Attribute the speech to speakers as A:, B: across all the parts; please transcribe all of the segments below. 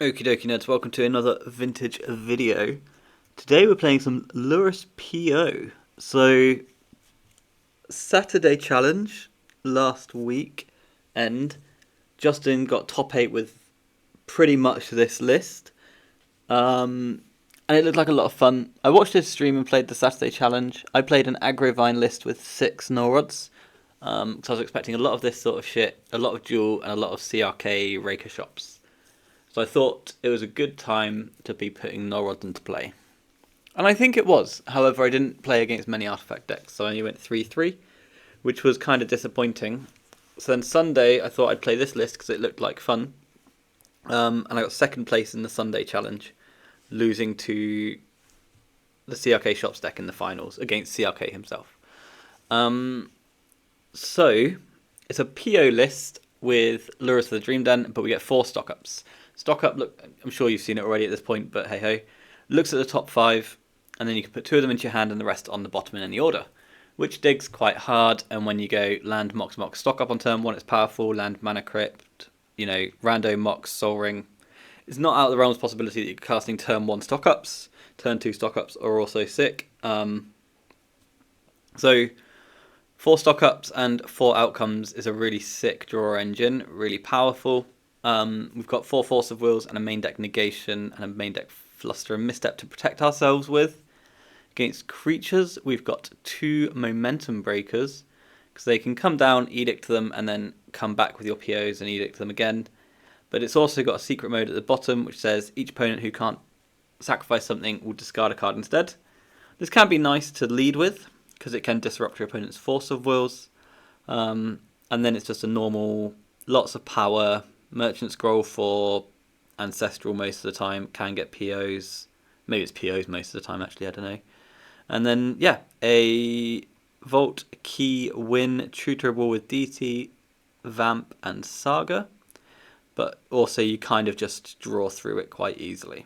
A: Okie dokie nerds, welcome to another vintage video. Today we're playing some Lurrus PO. So, Saturday challenge last week, and Justin got top 8 with pretty much this list. And it looked like a lot of fun. I watched his stream and played the Saturday challenge. I played an aggro vine list with 6 Norrods. Because I was expecting a lot of this sort of shit, a lot of duel, and a lot of CRK Raker Shops. So I thought it was a good time to be putting Norrods into play. And I think it was. However, I didn't play against many artifact decks, so I only went 3-3, which was kind of disappointing. So then Sunday, I thought I'd play this list because it looked like fun. And I got second place in the Sunday challenge, losing to the CRK Shops deck in the finals against CRK himself. So it's a PO list with Lurrus of the Dream Den, but we get 4 stock-ups. Stock-up, look, I'm sure you've seen it already at this point, but hey-ho. Looks at the top 5, and then you can put 2 of them into your hand and the rest on the bottom in any order, which digs quite hard. And when you go land, mox, stock-up on turn 1, it's powerful. Land, mana crypt, rando, mox, soul ring. It's not out of the realms of possibility that you're casting turn 1 stock-ups. Turn 2 stock-ups are also sick. So 4 stock-ups and 4 outcomes is a really sick draw engine, really powerful. We've got 4 Force of Wills and a main deck Negation and a main deck Fluster and Misstep to protect ourselves with. Against creatures, we've got 2 Momentum Breakers, because they can come down, Edict them, and then come back with your POs and Edict them again. But it's also got a secret mode at the bottom, which says each opponent who can't sacrifice something will discard a card instead. This can be nice to lead with, because it can disrupt your opponent's Force of Wills. And then it's just a normal, lots of power. Merchant Scroll for Ancestral most of the time, can get POs. Maybe it's POs most of the time, actually, I don't know. And then, yeah, a Vault Key Win, Tutorable with DT, Vamp, and Saga. But also you kind of just draw through it quite easily.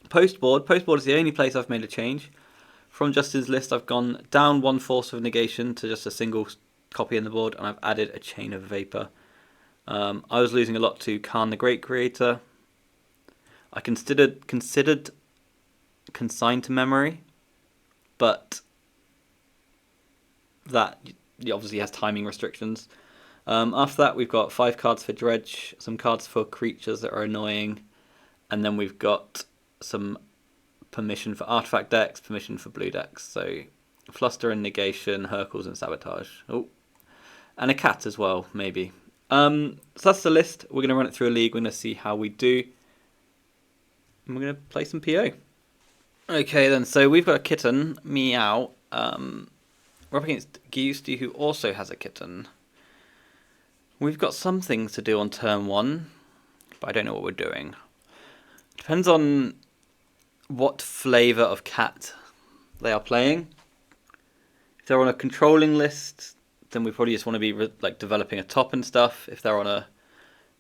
A: Postboard is the only place I've made a change. From Justin's list, I've gone down 1 Force of Negation to just a single copy in the board, and I've added a Chain of Vapor. I was losing a lot to Khan the Great Creator. I considered Consign to Memory, but that obviously has timing restrictions. After that, we've got 5 cards for Dredge, some cards for creatures that are annoying, and then we've got some permission for artifact decks, permission for blue decks. So Fluster and Negation, Hercules and Sabotage. Oh, and a cat as well, maybe. So that's the list. We're going to run it through a league. We're going to see how we do. And we're going to play some PO. Okay then, so we've got a kitten, Meow. We're up against Giusti, who also has a kitten. We've got some things to do on turn 1, but I don't know what we're doing. Depends on what flavour of cat they are playing. If they're on a controlling list, then we probably just want to be developing a top and stuff. If they're on a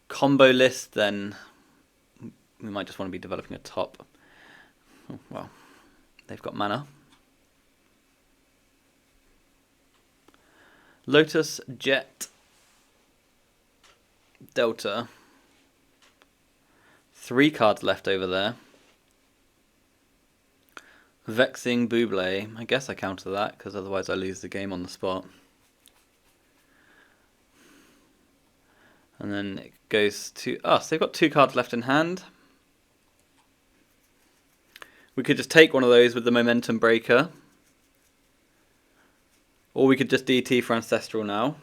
A: combo list, then we might just want to be developing a top. Oh, well, they've got mana. Lotus, Jet, Delta. 3 cards left over there. Vexing Buble. I guess I counter that, because otherwise I lose the game on the spot. And then it goes to us. They've got 2 cards left in hand. We could just take one of those with the Momentum Breaker. Or we could just DT for Ancestral now.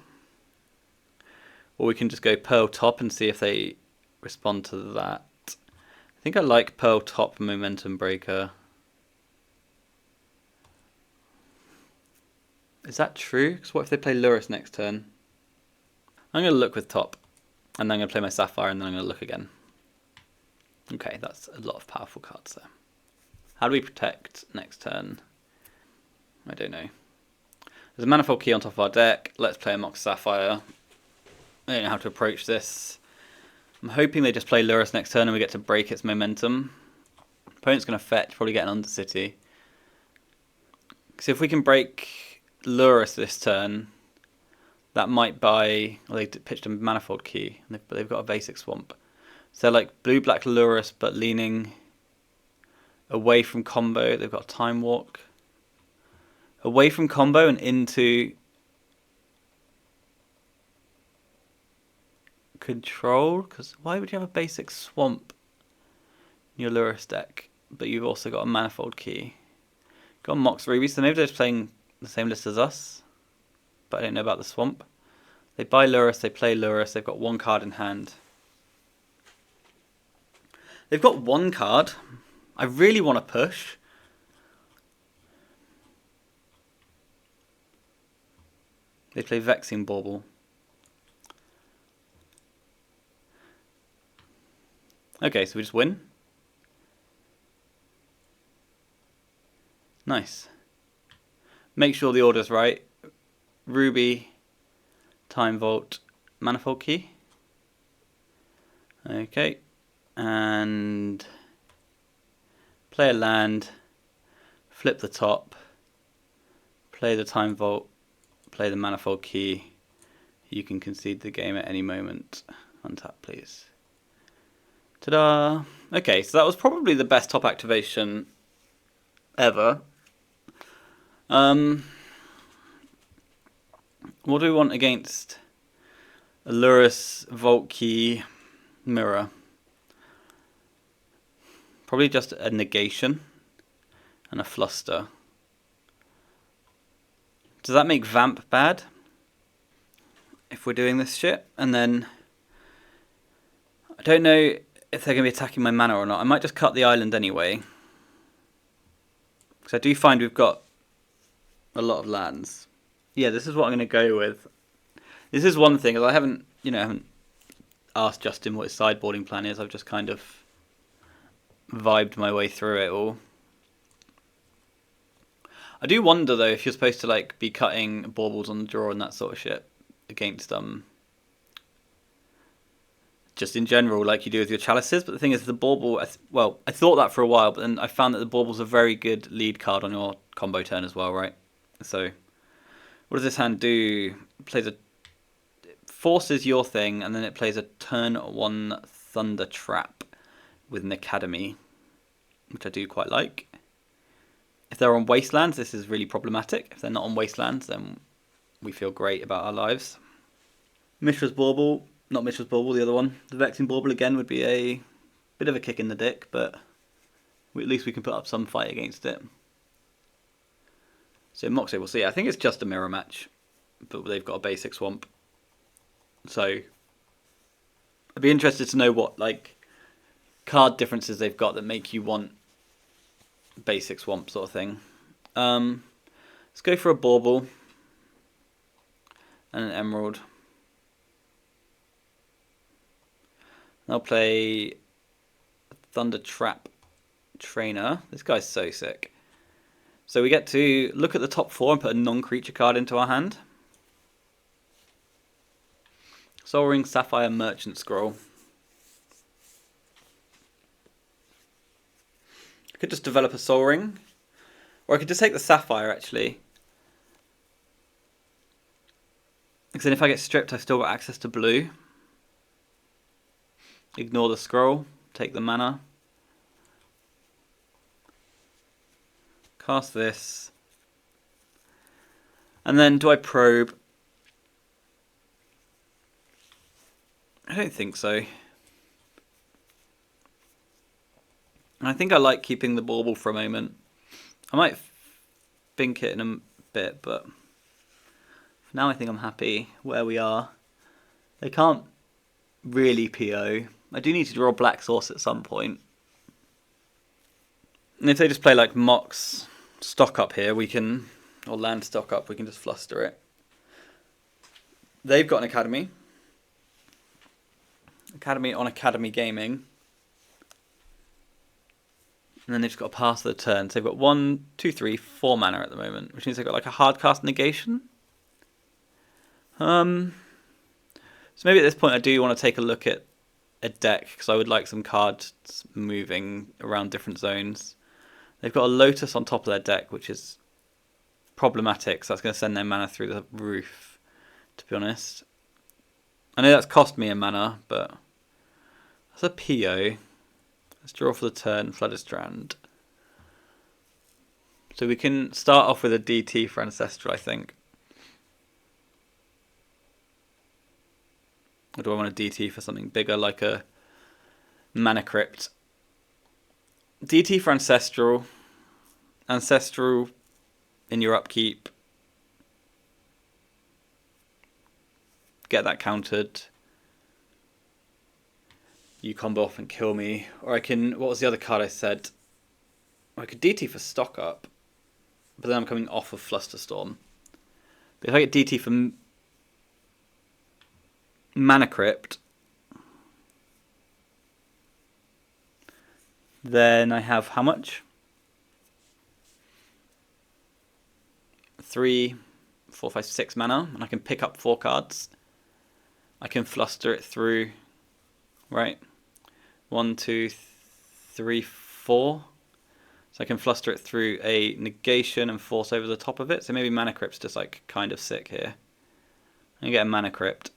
A: Or we can just go Pearl Top and see if they respond to that. I think I like Pearl Top Momentum Breaker. Is that true? Because what if they play Lurrus next turn? I'm going to look with Top. And then I'm going to play my Sapphire, and then I'm going to look again. Okay, that's a lot of powerful cards there. How do we protect next turn? I don't know. There's a Manifold Key on top of our deck. Let's play a Mox Sapphire. I don't know how to approach this. I'm hoping they just play Lurrus next turn and we get to break its momentum. Opponent's going to fetch, probably get an Undercity. Because if we can break Lurrus this turn, that might buy... Well, they pitched a Manifold Key, but they've got a basic Swamp. So like blue-black Lurrus, but leaning away from combo. They've got Time Walk. Away from combo and into control. Because why would you have a basic swamp in your Lurrus deck? But you've also got a manifold key. Got Mox Ruby, so maybe they're just playing the same list as us. But I don't know about the swamp. They buy Lurrus, they play Lurrus, they've got one card in hand. They've got one card. I really want to push. They play Vexing Bauble. Okay, so we just win. Nice. Make sure the order's right. Ruby, Time Vault, Manifold Key. Okay. And play a land, flip the top, play the Time Vault, play the Manifold Key. You can concede the game at any moment. Untap, please. Ta-da! Okay, so that was probably the best top activation ever. What do we want against a Lurrus Vault Key Mirror? Probably just a negation and a fluster. Does that make Vamp bad? If we're doing this shit? And then I don't know if they're going to be attacking my mana or not. I might just cut the island anyway. Because I do find we've got a lot of lands. Yeah, this is what I'm going to go with. This is one thing, is I haven't asked Justin what his sideboarding plan is. I've just kind of vibed my way through it all. I do wonder though if you're supposed to like be cutting baubles on the draw and that sort of shit against just in general like you do with your chalices. But the thing is, the bauble, I thought that for a while, but then I found that the bauble's a very good lead card on your combo turn as well, right? So what does this hand do? It plays forces your thing, and then it plays a turn 1 Thunder Trap with an Academy, which I do quite like. If they're on Wastelands, this is really problematic. If they're not on Wastelands, then we feel great about our lives. Mishra's Bauble, not Mishra's Bauble, the other one. The Vexing Bauble again would be a bit of a kick in the dick, but at least we can put up some fight against it. So Moxie, we'll see. I think it's just a mirror match, but they've got a basic swamp. So I'd be interested to know what like card differences they've got that make you want basic swamp sort of thing. Let's go for a bauble and an emerald. I'll play Thunder Trap Trainer. This guy's so sick. So we get to look at the top 4 and put a non-creature card into our hand. Sol Ring, Sapphire, Merchant Scroll. I could just develop a Sol Ring, or I could just take the Sapphire actually. Because then if I get stripped, I've still got access to blue. Ignore the scroll, take the mana. Cast this. And then do I probe? I don't think so. And I think I like keeping the bauble for a moment. I might think it in a bit, but for now I think I'm happy where we are. They can't really PO. I do need to draw Black Source at some point. And if they just play like Mox stock up here, we can, or land stock up, we can just fluster it. They've got an Academy. Academy on Academy Gaming. And then they've just got to pass the turn. So they've got 1, 2, 3, 4 mana at the moment, which means they've got like a hard cast negation. So maybe at this point I do want to take a look at a deck, because I would like some cards moving around different zones. They've got a Lotus on top of their deck, which is problematic, so that's going to send their mana through the roof, to be honest. I know that's cost me a mana, but That's a PO. Let's draw for the turn, Flooded Strand. So we can start off with a DT for Ancestral, I think. Or do I want a DT for something bigger, like a Mana Crypt? DT for Ancestral. Ancestral in your upkeep. Get that countered. You combo off and kill me. Or I can, what was the other card I said? I could DT for Stock Up. But then I'm coming off of Flusterstorm. But if I get DT for Mana Crypt, then I have how much? 3, 4, 5, 6 mana, and I can pick up 4 cards. I can fluster it through, right? 1, 2, 3, 4. So I can fluster it through a negation and force over the top of it. So maybe Mana Crypt's just like kind of sick here. I'm gonna get a Mana Crypt.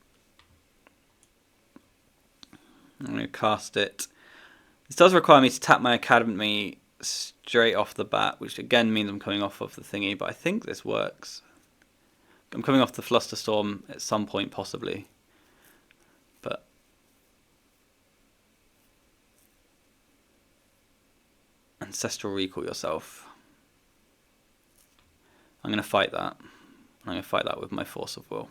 A: I'm gonna cast it. This does require me to tap my Academy straight off the bat, which again means I'm coming off of the thingy, but I think this works. I'm coming off the Flusterstorm at some point possibly. But Ancestral Recall yourself. I'm going to fight that. I'm going to fight that with my Force of Will.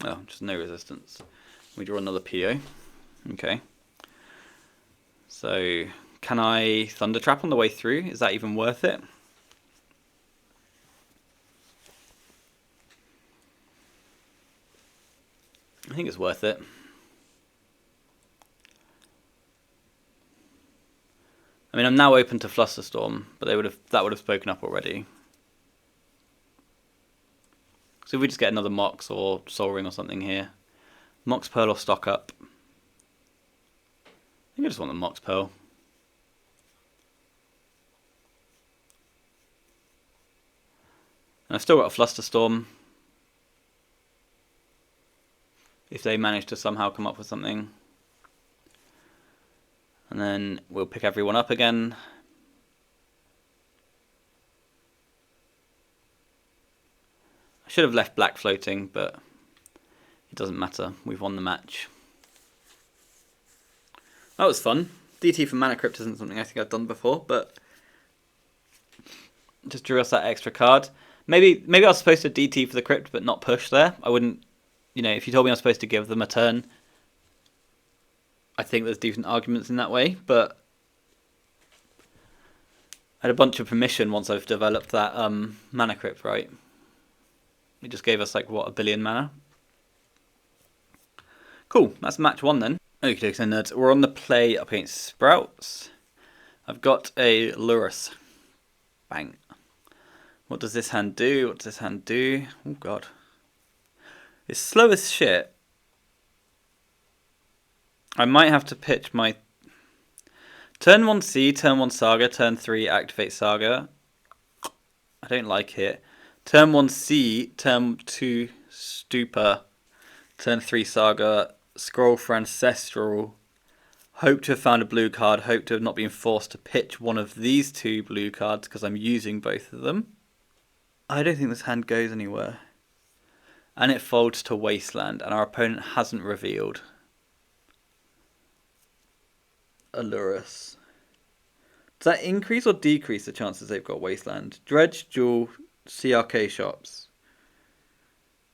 A: Oh, just no resistance. We draw another PO. Okay. So, can I Thunder Trap on the way through? Is that even worth it? I think it's worth it. I mean, I'm now open to Flusterstorm, but that would have spoken up already. So if we just get another Mox or Soul Ring or something here. Mox Pearl or Stock Up. I think I just want the Mox Pearl. And I've still got a Flusterstorm. If they manage to somehow come up with something. And then we'll pick everyone up again. I should have left black floating, but it doesn't matter. We've won the match. That was fun. DT for Mana Crypt isn't something I think I've done before, but just drew us that extra card. Maybe I was supposed to DT for the Crypt, but not push there. I wouldn't, if you told me I was supposed to give them a turn, I think there's decent arguments in that way, but I had a bunch of permission once I've developed that Mana Crypt, right? It just gave us, like, what, 1 billion mana? Cool, that's match 1 then. Okay, so nerds, we're on the play up against Sprouts. I've got a Lurrus. Bang. What does this hand do? What does this hand do? Oh, God. It's slow as shit. I might have to pitch my... Turn 1 C, turn 1 Saga, turn 3 activate Saga. I don't like it. Turn 1 C, turn 2 Stupor, turn 3 Saga, scroll for Ancestral, hope to have found a blue card, hope to have not been forced to pitch one of these 2 blue cards because I'm using both of them. I don't think this hand goes anywhere. And it folds to Wasteland, and our opponent hasn't revealed a Lurrus. Does that increase or decrease the chances they've got Wasteland? Dredge, Jewel, CRK Shops.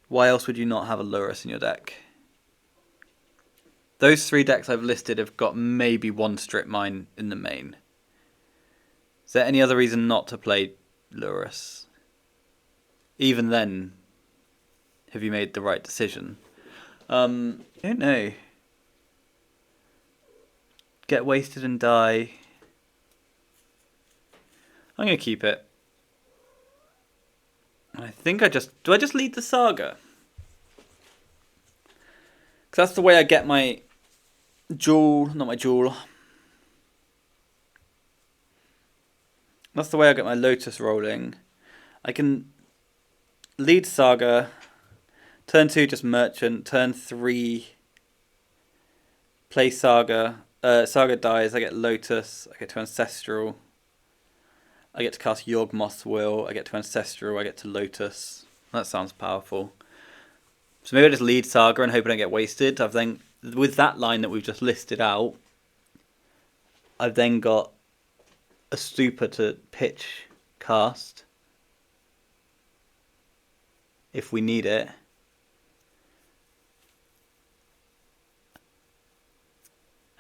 A: Why else would you not have a Lurrus in your deck? Those 3 decks I've listed have got maybe 1 Strip Mine in the main. Is there any other reason not to play Lurrus? Even then, have you made the right decision? I don't know. Get wasted and die. I'm going to keep it. I think do I just lead the Saga? Because that's the way I get my Jewel, not my Jewel. That's the way I get my Lotus rolling. I can lead Saga. Turn 2 just Merchant. Turn 3 play Saga. Saga dies. I get Lotus. I get to Ancestral. I get to cast Yawgmoth's Will. I get to Ancestral. I get to Lotus. That sounds powerful. So maybe I just lead Saga and hope I don't get wasted. I've then, with that line that we've just listed out, I've then got a Stupor to pitch cast if we need it.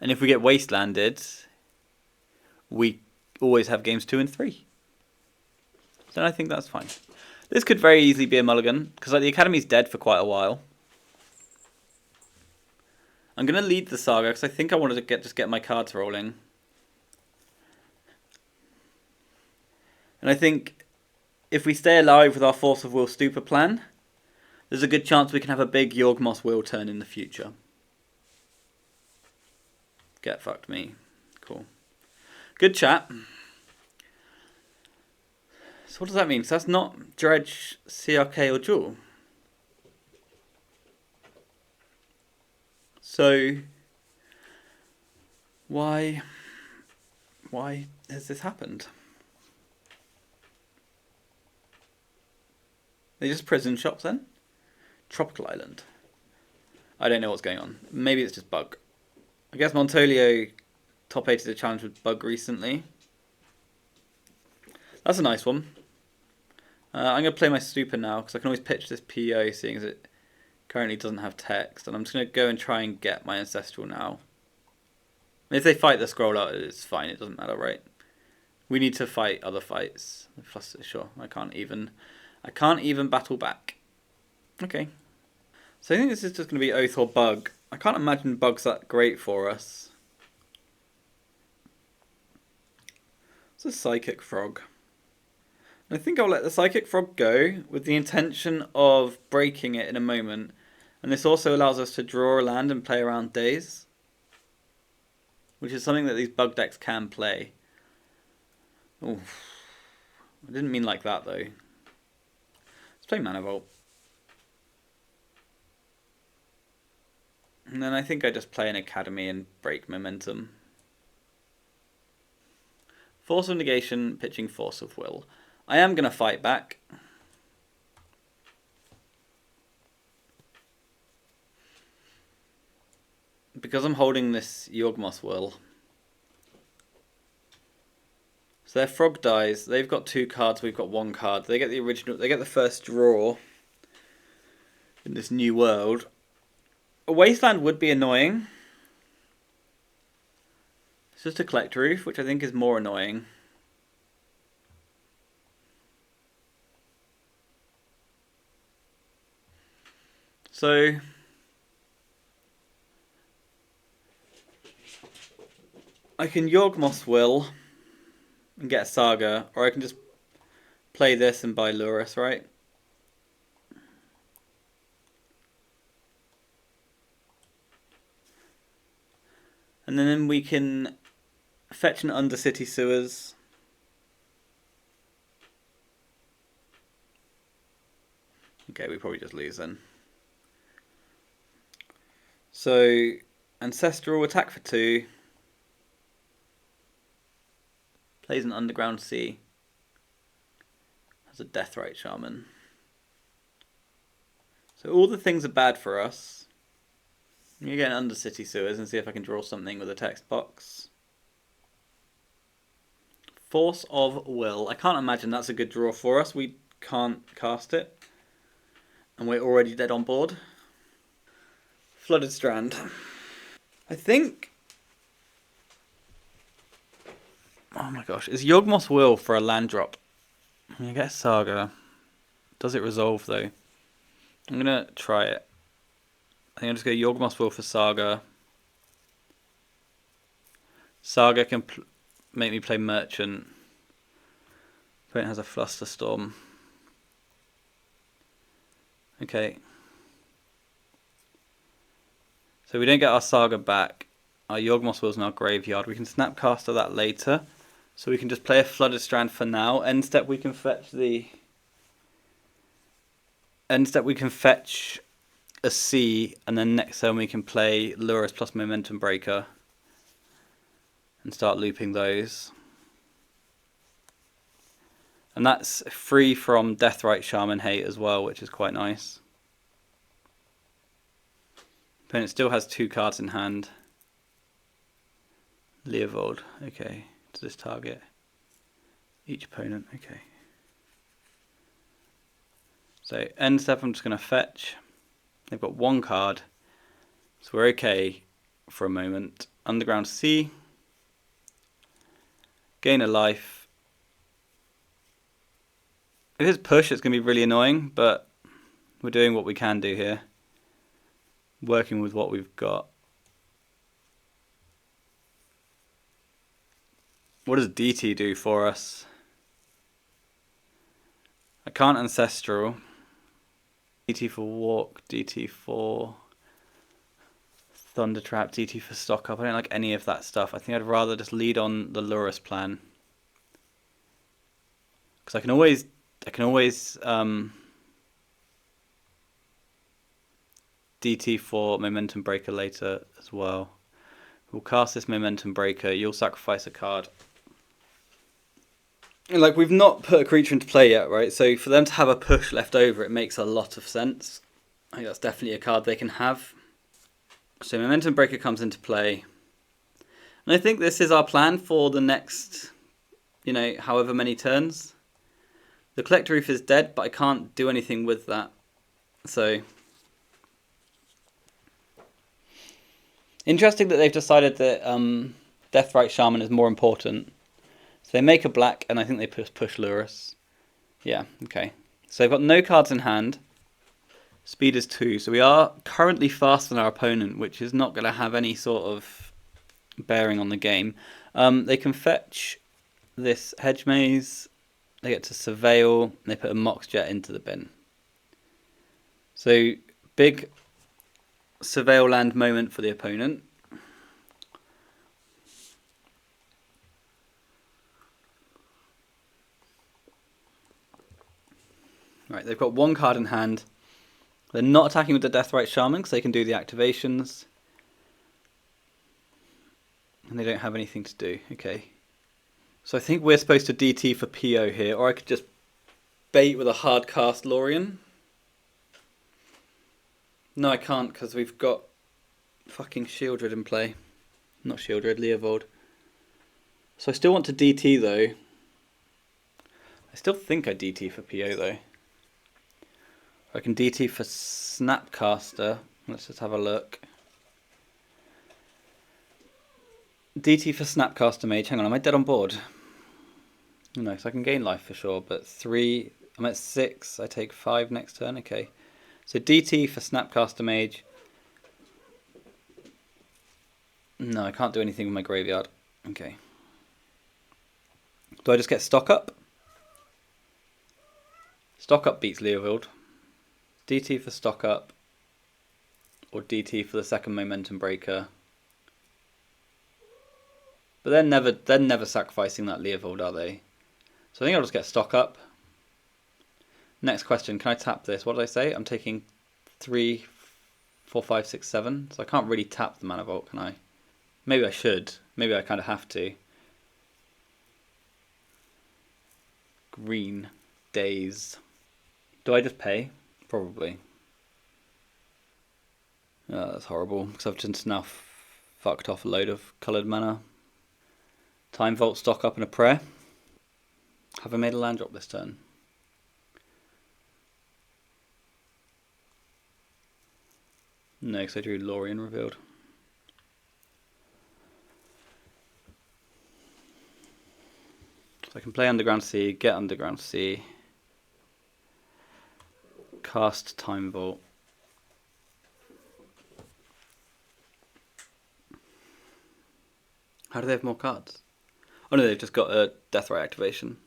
A: And if we get wastelanded, we always have games 2 and 3. Then I think that's fine. This could very easily be a mulligan, because like, the Academy's dead for quite a while. I'm going to lead the Saga, because I think I wanted to just get my cards rolling. And I think if we stay alive with our Force of Will Stupor plan, there's a good chance we can have a big Yawgmoth's Will turn in the future. Get fucked me. Cool. Good chat. So what does that mean? So that's not Dredge, CRK or Jewel. So why has this happened? They just prison shops then? Tropical Island. I don't know what's going on. Maybe it's just bug. I guess Montolio top 8 the challenge with bug recently. That's a nice one. I'm going to play my Stupor now, because I can always pitch this PO, seeing as it currently doesn't have text. And I'm just going to go and try and get my Ancestral now. If they fight the scroll out, it's fine. It doesn't matter, right? We need to fight other fights. Sure, I can't even battle back. Okay. So I think this is just going to be Oath or Bug. I can't imagine Bug's that great for us. It's a Psychic Frog. And I think I'll let the Psychic Frog go with the intention of breaking it in a moment. And this also allows us to draw a land and play around days, which is something that these bug decks can play. Oh, I didn't mean like that though. Let's play Mana Vault. And then I think I just play an Academy and break momentum. Force of Negation, pitching Force of Will. I am going to fight back. Because I'm holding this Yawgmoth's Will. So their frog dies. They've got 2 cards, we've got 1 card. They get the original, they get the first draw in this new world. A Wasteland would be annoying. It's just a Collect Roof, which I think is more annoying. So I can Yawgmoth's Will and get a Saga, or I can just play this and buy Lurrus, right? And then we can fetch an Undercity Sewers. Okay, we probably just lose then. So, Ancestral, attack for 2. Plays an Underground Sea. Has a Deathrite Shaman. So all the things are bad for us. I'm going to get an Undercity Sewers and see if I can draw something with a text box. Force of Will. I can't imagine that's a good draw for us. We can't cast it. And we're already dead on board. Flooded Strand. I think... Oh my gosh. Is Yawgmoth's Will for a land drop? I'm going to get a Saga. Does it resolve though? I'm going to try it. I think I'm just going to Yawgmoth's Will for Saga. Saga can make me play Merchant. Opponent has a Flusterstorm. Okay. So we don't get our Saga back. Our Yawgmoth's Will's in our graveyard. We can Snapcaster that later. So we can just play a Flooded Strand for now. End step we can fetch the End step we can fetch a C, and then next turn we can play Lurrus plus Momentum Breaker and start looping those. And that's free from Deathrite Shaman hate as well, which is quite nice. Opponent still has 2 cards in hand. Leovold, okay. Does this target each opponent? Okay. So end step I'm just going to fetch. They've got 1 card, so we're okay for a moment. Underground Sea. Gain a life. If it's push, it's going to be really annoying, but we're doing what we can do here. Working with what we've got. What does DT do for us? I can't Ancestral. DT for Walk, DT for Thunder Trap, DT for Stock Up. I don't like any of that stuff. I think I'd rather just lead on the Lurrus plan. Because I can always DT for Momentum Breaker later as well. We'll cast this Momentum Breaker. You'll sacrifice a card. And like, we've not put a creature into play yet, right? So for them to have a push left over, it makes a lot of sense. I think that's definitely a card they can have. So Momentum Breaker comes into play. And I think this is our plan for the next, you know, however many turns. The Collector Reef is dead, but I can't do anything with that. So interesting that they've decided that Deathrite Shaman is more important. So they make a black, and I think they push Lurrus. Yeah, okay. So they've got no cards in hand. Speed is 2, so we are currently faster than our opponent, which is not going to have any sort of bearing on the game. They can fetch this Hedge Maze. They get to Surveil, and they put a Mox Jet into the bin. So big Surveil land moment for the opponent. Right, they've got 1 card in hand. They're not attacking with the Deathrite Shaman because they can do the activations. And they don't have anything to do. Okay. So I think we're supposed to DT for PO here, or I could just bait with a hard cast Lorien. No, I can't because we've got fucking Shieldred in play. Not Shieldred, Leovold. So I still want to DT though. I still think I DT for PO though. I can DT for Snapcaster. Let's just have a look. DT for Snapcaster Mage. Hang on, am I dead on board? No, so I can gain life for sure, but 3, I'm at 6, I take 5 next turn, okay. So DT for Snapcaster Mage. No, I can't do anything with my graveyard. Okay. Do I just get Stock Up? Stock Up beats Leovold. DT for Stock Up, or DT for the second Momentum Breaker. But they're never sacrificing that Leovold, are they? So I think I'll just get Stock Up. Next question, can I tap this? What did I say? I'm taking 3, 4, 5, 6, 7. So I can't really tap the Mana Vault, can I? Maybe I should. Maybe I kind of have to. Green Days. Do I just pay? Probably. Oh, that's horrible, because I've just now fucked off a load of coloured mana. Time Vault, Stock Up and a Prayer. Have I made a land drop this turn? No, because I drew Lorien revealed. So I can play Underground Sea, get Underground Sea. Cast Time Vault. How do they have more cards? Oh no, they've just got a Deathrite activation.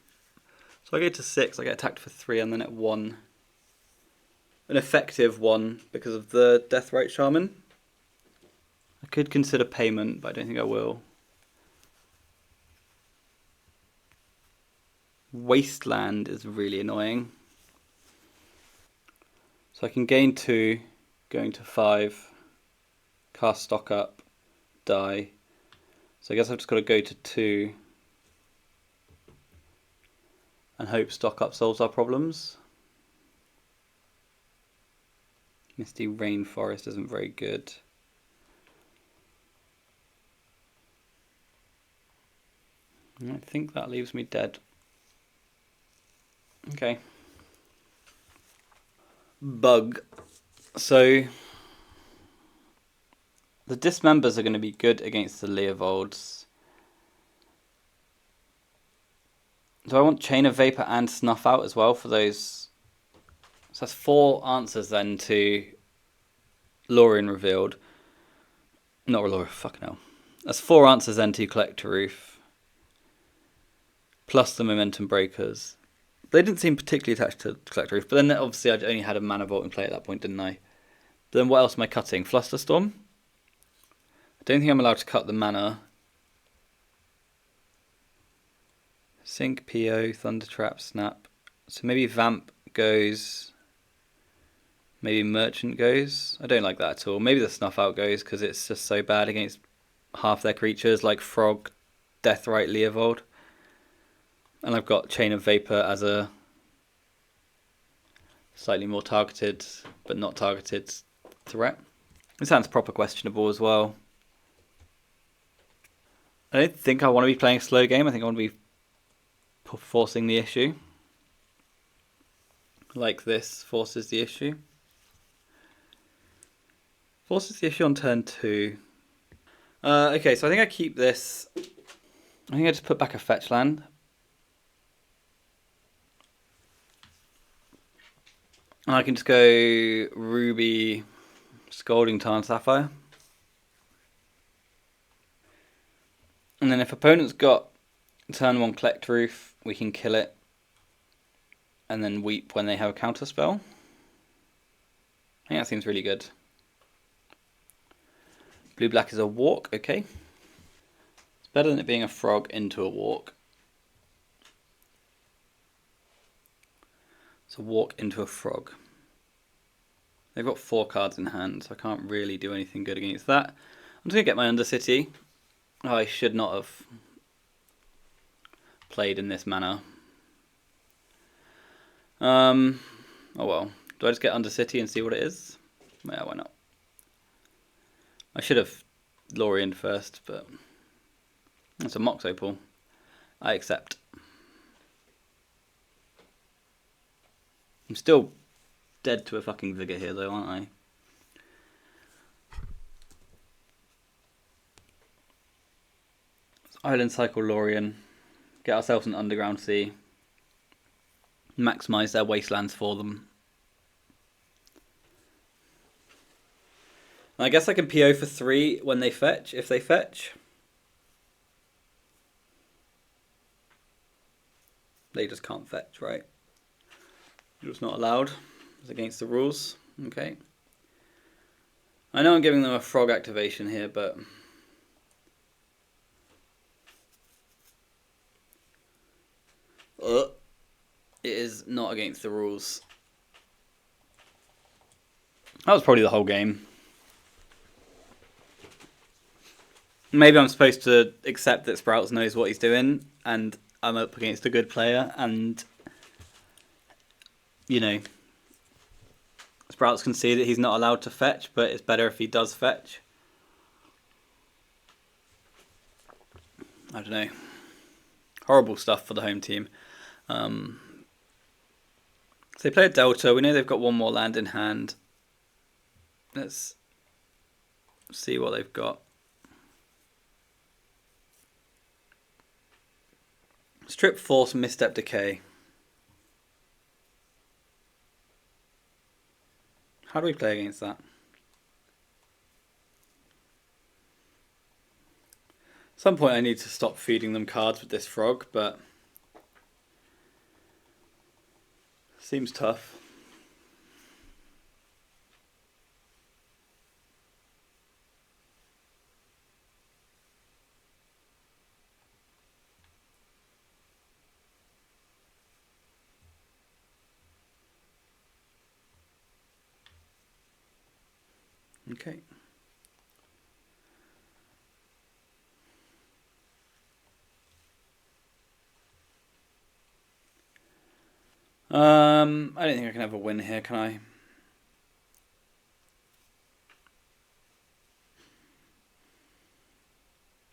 A: So I go to 6, I get attacked for 3, and then at 1. An effective 1 because of the Deathrite Shaman. I could consider payment, but I don't think I will. Wasteland is really annoying. So I can gain 2, going to 5, cast stock up, die. So I guess I've just got to go to 2 and hope stock up solves our problems. Misty Rainforest isn't very good. I think that leaves me dead. Okay. Bug. So the Dismembers are going to be good against the Leovolds. Do I want Chain of Vapor and Snuff Out as well for those? So that's 4 answers then to Lorien revealed. Not Lorien, fucking hell. That's 4 answers then to Collector Roof. Plus the Momentum Breakers. They didn't seem particularly attached to Collector Roof, but then obviously I only had a Mana Vault in play at that point, didn't I? But then what else am I cutting? Flusterstorm? I don't think I'm allowed to cut the mana. Sync, PO, Thunder Trap, Snap. So maybe Vamp goes. Maybe Merchant goes. I don't like that at all. Maybe the Snuff Out goes because it's just so bad against half their creatures like Frog, Deathrite, Leovold. And I've got Chain of Vapor as a slightly more targeted, but not targeted threat. It sounds proper questionable as well. I don't think I want to be playing a slow game. I think I want to be forcing the issue. Like this forces the issue. Forces the issue on turn 2. Okay, so I think I keep this. I think I just put back a fetch land. And I can just go Ruby, Scalding Tarn, Sapphire. And then if opponent's got turn 1 Collect Roof, we can kill it. And then Weep when they have a counter spell. I think that seems really good. Blue-black is a walk, okay. It's better than it being a frog into a walk. It's a walk into a frog. They've got 4 cards in hand, so I can't really do anything good against that. I'm just going to get my Undercity. Oh, I should not have played in this manner. Oh well. Do I just get Undercity and see what it is? Yeah, why not? I should have Lorien first, but it's a Mox Opal. I accept. I'm still dead to a fucking Vigor here though, aren't I? Let's Island Cycle Lorien. Get ourselves an Underground Sea. Maximise their wastelands for them. And I guess I can PO for 3 when they fetch, if they fetch. They just can't fetch, right? It's not allowed. It's against the rules. Okay. I know I'm giving them a frog activation here, but it is not against the rules. That was probably the whole game. Maybe I'm supposed to accept that Sprouts knows what he's doing, and I'm up against a good player, and you know, Sprouts can see that he's not allowed to fetch, but it's better if he does fetch. I don't know. Horrible stuff for the home team. So they play a Delta. We know they've got 1 more land in hand. Let's see what they've got. Strip Force, Misstep Decay. How do we play against that? At some point I need to stop feeding them cards with this frog, but seems tough. Okay. I don't think I can have a win here, can I?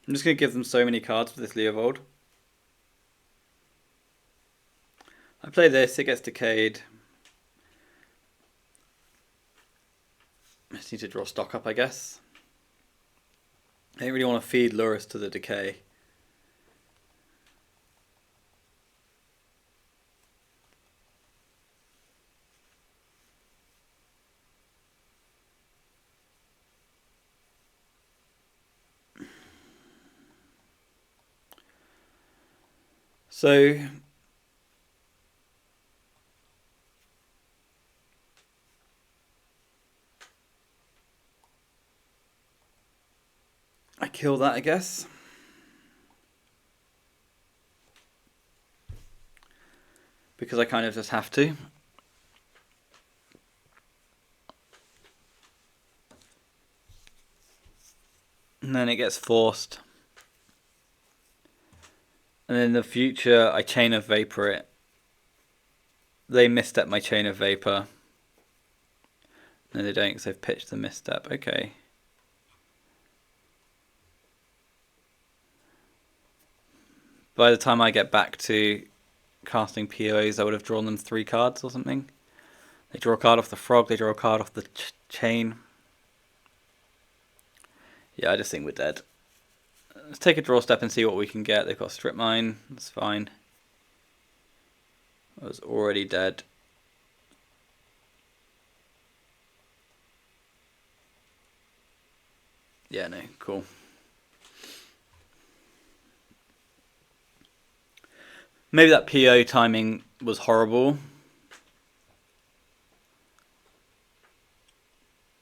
A: I'm just going to give them so many cards for this Leovold. I play this, it gets decayed. I just need to draw stock up, I guess. I don't really want to feed Lurrus to the decay. So I kill that, I guess. Because I kind of just have to. And then it gets forced. And in the future, I Chain of Vapor it. They misstep my Chain of Vapor. No, they don't, because they've pitched the misstep. Okay. By the time I get back to casting POs, I would have drawn them 3 cards or something. They draw a card off the frog, they draw a card off the chain. Yeah, I just think we're dead. Let's take a draw step and see what we can get. They've got Strip Mine, that's fine. I was already dead. Yeah, no, cool. Maybe that PO timing was horrible.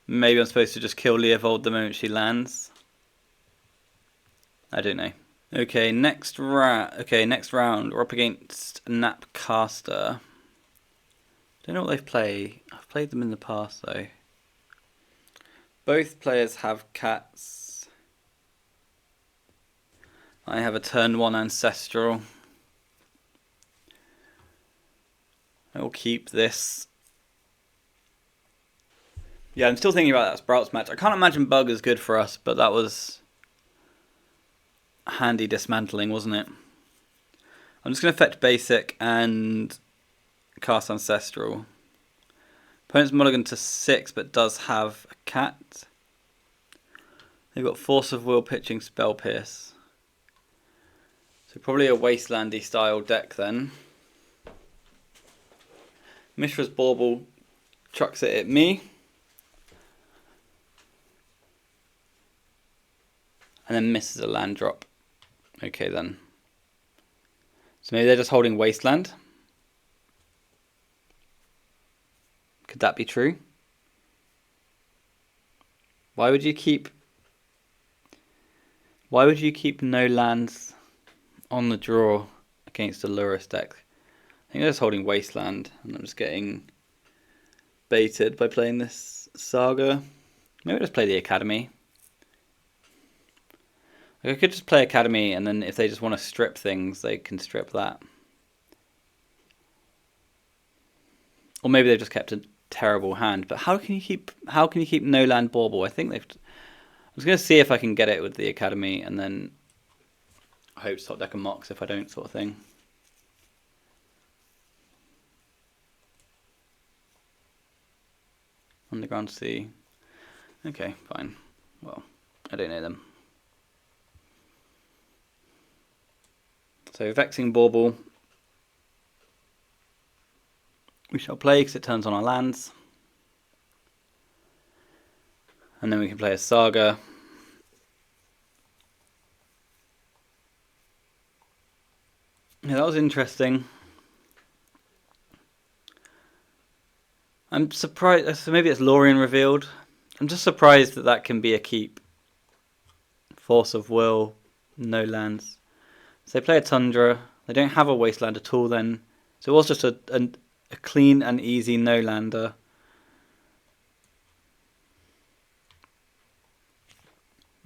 A: Maybe I'm supposed to just kill Leovold the moment she lands. I don't know. Okay, next round. We're up against Napcaster. Don't know what they've played. I've played them in the past though. Both players have cats. I have a turn 1 Ancestral. I will keep this. Yeah, I'm still thinking about that Sprouts match. I can't imagine Bug is good for us, but that was handy dismantling, wasn't it? I'm just going to fetch Basic and cast Ancestral. Opponent's mulligan to 6, but does have a cat. They've got Force of Will, pitching Spell Pierce. So probably a Wastelandy style deck then. Mishra's Bauble chucks it at me. And then misses a land drop. Okay then. So maybe they're just holding Wasteland. Could that be true? Why would you keep no lands on the draw against a Lurrus deck? I think they're just holding Wasteland, and I'm just getting baited by playing this Saga. Maybe I'll just play the Academy. I could just play Academy, and then if they just want to strip things, they can strip that. Or maybe they've just kept a terrible hand. But how can you keep no land Bauble? I think they've. I was going to see if I can get it with the Academy, and then I hope to top deck a Mox if I don't, sort of thing. Underground Sea. Okay, fine. Well, I don't know them. So Vexing Bauble. We shall play because it turns on our lands. And then we can play a Saga. Yeah, that was interesting. I'm surprised, so maybe it's Lorien revealed. I'm just surprised that that can be a keep. Force of Will, no lands. So they play a Tundra. They don't have a Wasteland at all then. So it was just a clean and easy no-lander.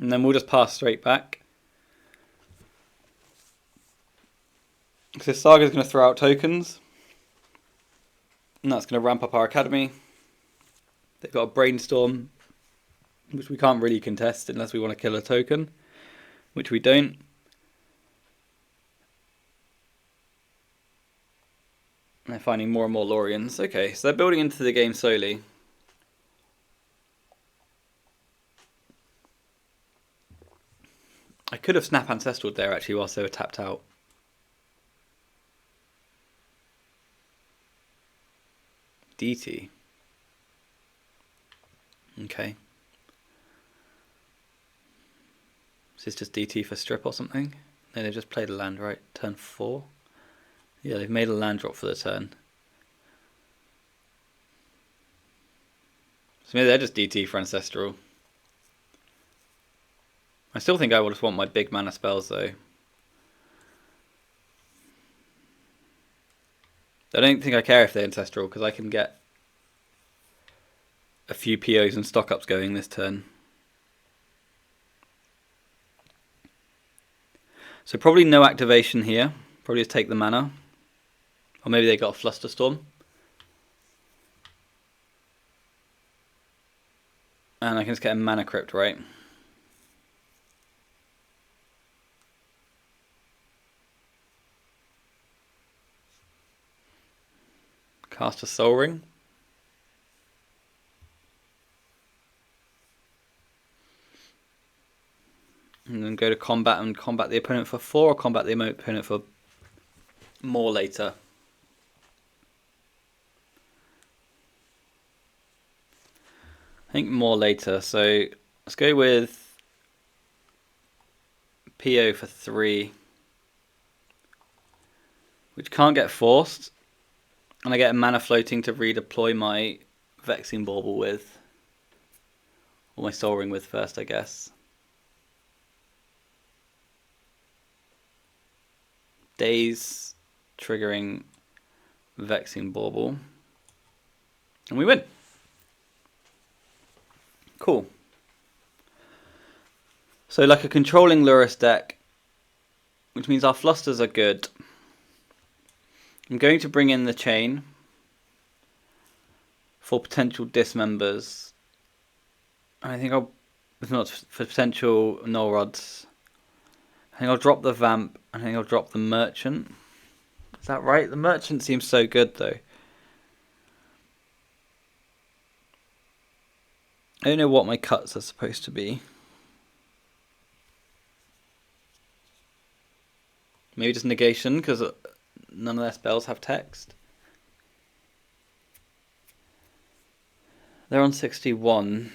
A: And then we'll just pass straight back. So Saga's going to throw out tokens. And that's going to ramp up our academy. They've got a brainstorm, which we can't really contest unless we want to kill a token, which we don't. And they're finding more and more Lorians. Okay, so they're building into the game slowly. I could have Snap Ancestral there actually whilst they were tapped out. DT. Okay. Is this just DT for strip or something? No, they just played a land, right? Turn 4? Yeah, they've made a land drop for the turn. So maybe they're just DT for Ancestral. I still think I would just want my big mana spells though. I don't think I care if they're Ancestral because I can get a few POs and stock ups going this turn. So probably no activation here. Probably just take the mana. Or maybe they got a Flusterstorm. And I can just get a Mana Crypt, right? Cast a Soul Ring. And then go to combat and combat the opponent for 4 or combat the opponent for more later. I think more later, so let's go with PO for 3, which can't get forced, and I get a mana floating to redeploy my Vexing Bauble with, or my Soul Ring with first, I guess. Daze triggering Vexing Bauble, and we win. Cool. So like a controlling Lurrus deck, which means our flusters are good. I'm going to bring in the chain for potential dismembers. I think I'll, if not for potential null rods, I think I'll drop the vamp. I think I'll drop the merchant. Is that right? The merchant seems so good though. I don't know what my cuts are supposed to be. Maybe just negation because none of their spells have text. They're on 61.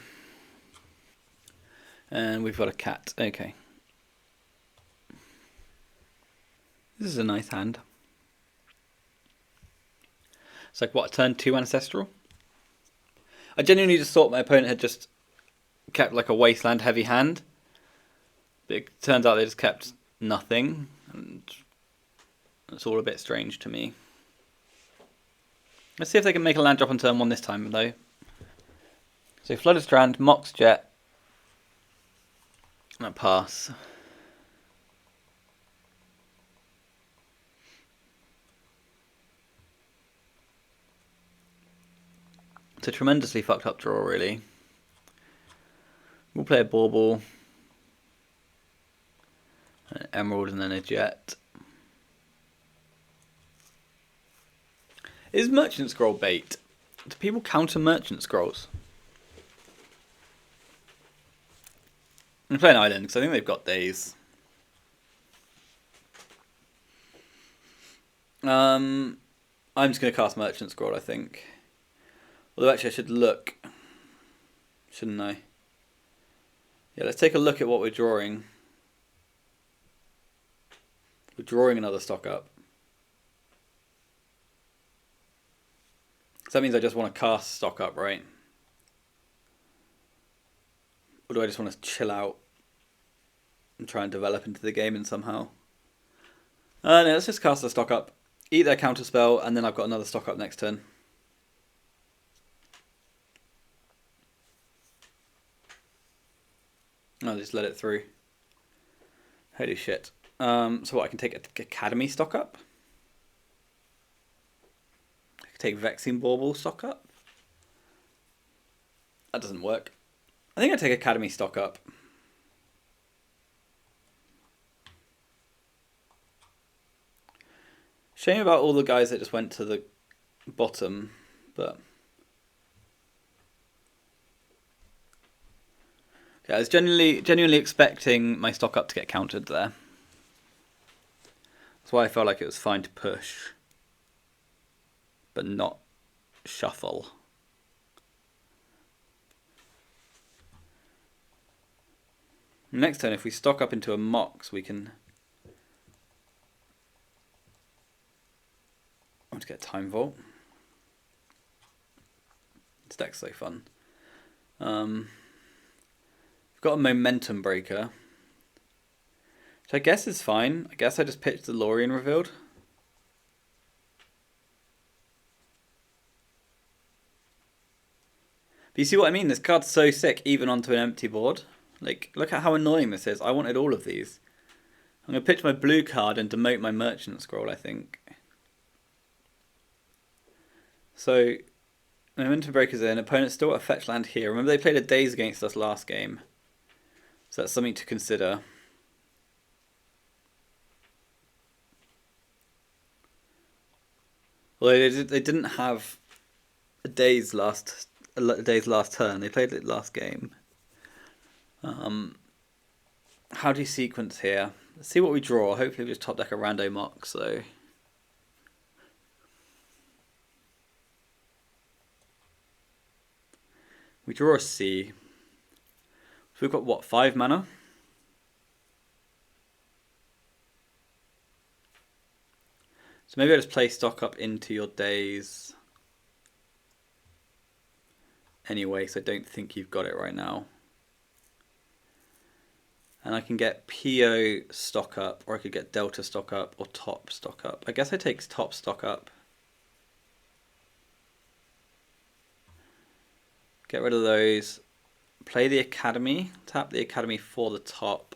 A: And we've got a cat. Okay. This is a nice hand. It's like what, turn 2 Ancestral? I genuinely just thought my opponent had just kept like a wasteland heavy hand. But it turns out they just kept nothing. And it's all a bit strange to me. Let's see if they can make a land drop on turn 1 this time though. So Flooded Strand, Mox Jet, and a pass. It's a tremendously fucked up draw, really. We'll play a Bauble, an Emerald, and then a Jet. Is Merchant Scroll bait? Do people counter Merchant Scrolls? I'm playing Island because I think they've got days. I'm just going to cast Merchant Scroll, I think. Although actually I should look, shouldn't I? Yeah, let's take a look at what we're drawing. We're drawing another stock up. So that means I just want to cast stock up, right? Or do I just want to chill out and try and develop into the game and somehow? No, let's just cast the stock up. Eat their counter spell, and then I've got another stock up next turn. I'll just let it through. Holy shit. So what, I can take Academy stock up? I can take Vexing Bauble stock up? That doesn't work. I think I take Academy stock up. Shame about all the guys that just went to the bottom, but... Yeah, I was genuinely expecting my stock up to get countered there. That's why I felt like it was fine to push, but not shuffle. Next turn, if we stock up into a Mox, we can... I want to get Time Vault. This deck's so fun. We've got a Momentum Breaker, which I guess is fine. I guess I just pitched the Lorien revealed. But you see what I mean? This card's so sick even onto an empty board. Like, look at how annoying this is. I wanted all of these. I'm going to pitch my blue card and demote my Merchant Scroll, I think. So, Momentum Breaker's in. Opponent's still got a fetch land here. Remember they played a Daze against us last game. So that's something to consider. Although they didn't have a Daze last turn. They played it last game. How do you sequence here? Let's see what we draw. Hopefully we just top deck a rando Mox, so... We draw a C. So we've got, what, 5 mana? So maybe I just play stock up into your Daze. Anyway, so I don't think you've got it right now. And I can get PO stock up, or I could get Delta stock up, or Top stock up. I guess I take Top stock up. Get rid of those. Play the Academy. Tap the Academy for the top.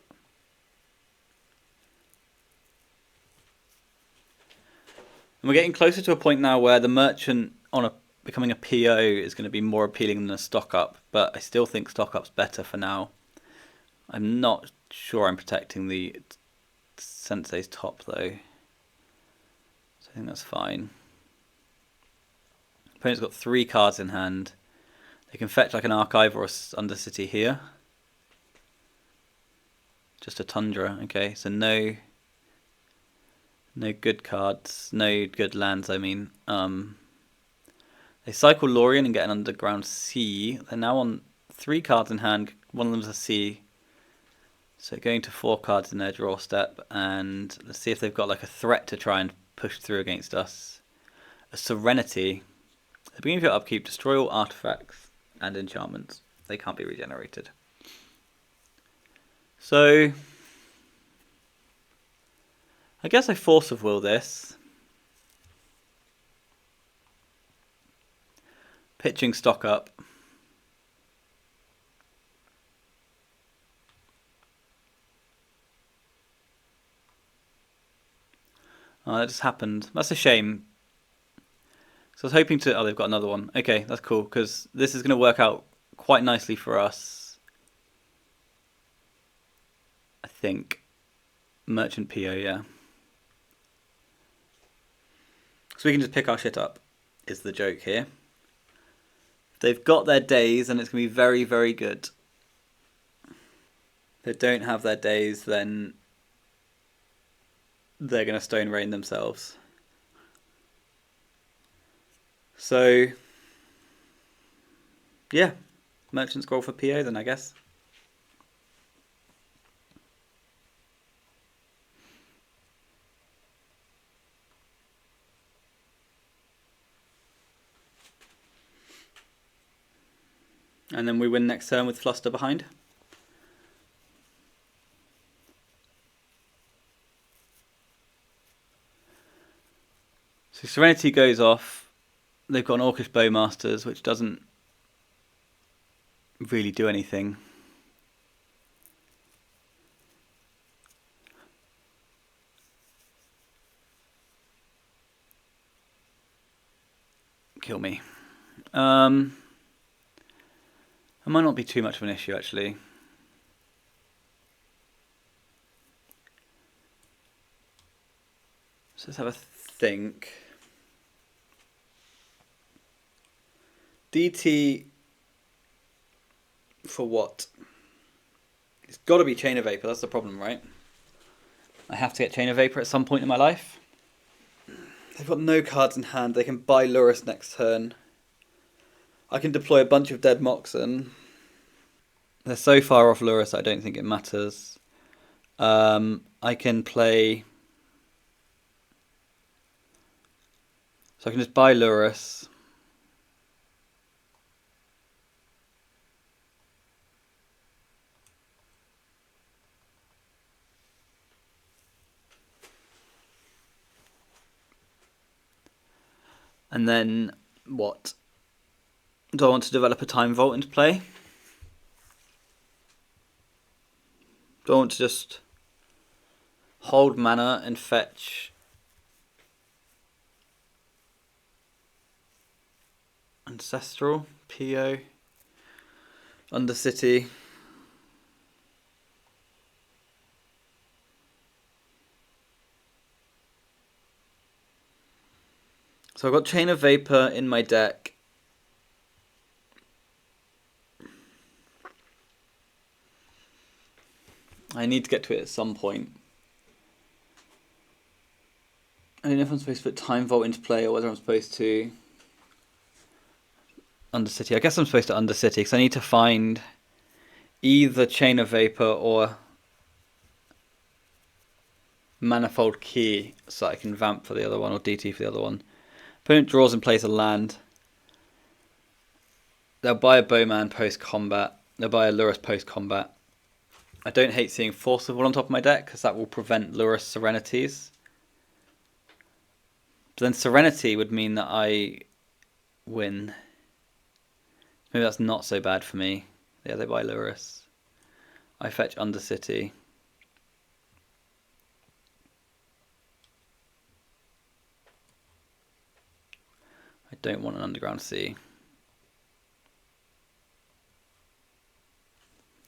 A: And we're getting closer to a point now where the Merchant on becoming a PO is going to be more appealing than a stock up, but I still think stock up's better for now. I'm not sure I'm protecting the Sensei's top though, so I think that's fine. Opponent's got 3 cards in hand. They can fetch like an Archive or a Undercity here. Just a Tundra, okay, so no good cards, no good lands, I mean. They cycle Lorien and get an Underground Sea. They're now on 3 cards in hand, one of them's a sea. So going to 4 cards in their draw step, and let's see if they've got like a threat to try and push through against us. A Serenity. At the beginning of your upkeep, destroy all artifacts and enchantments. They can't be regenerated. So I guess I Force of Will this. Pitching stock up. Oh, that just happened. That's a shame. So I was hoping to... Oh, they've got another one. Okay, that's cool, because this is going to work out quite nicely for us. I think. Merchant PO, yeah. So we can just pick our shit up, is the joke here. If they've got their days, then it's going to be very, very good. If they don't have their days, then they're going to Stone Rain themselves. So, yeah, Merchant Scroll for PO then, I guess. And then we win next turn with Fluster behind. So Serenity goes off. They've got an Orcish Bowmasters, which doesn't really do anything. It might not be too much of an issue, actually. So let's have a think. DT for what? It's got to be Chain of Vapor, that's the problem, right? I have to get Chain of Vapor at some point in my life. They've got no cards in hand, they can buy Lurrus next turn. I can deploy a bunch of Dead Moxen. They're so far off Lurrus, I don't think it matters. I can play... So I can just buy Lurrus. And then, what? Do I want to develop a Time Vault into play? Do I want to just hold mana and fetch Ancestral, PO, Undercity? So I've got Chain of Vapor in my deck. I need to get to it at some point. I don't know if I'm supposed to put Time Vault into play or whether I'm supposed to Undercity. I guess I'm supposed to Undercity because I need to find either Chain of Vapor or Manifold Key so I can vamp for the other one or DT for the other one. Opponent draws and plays a land. They'll buy a Bowman post-combat. They'll buy a Lurrus post-combat. I don't hate seeing Force of Will on top of my deck because that will prevent Lurrus Serenities. But then Serenity would mean that I win. Maybe that's not so bad for me. Yeah, they buy Lurrus. I fetch Undercity. I don't want an Underground Sea.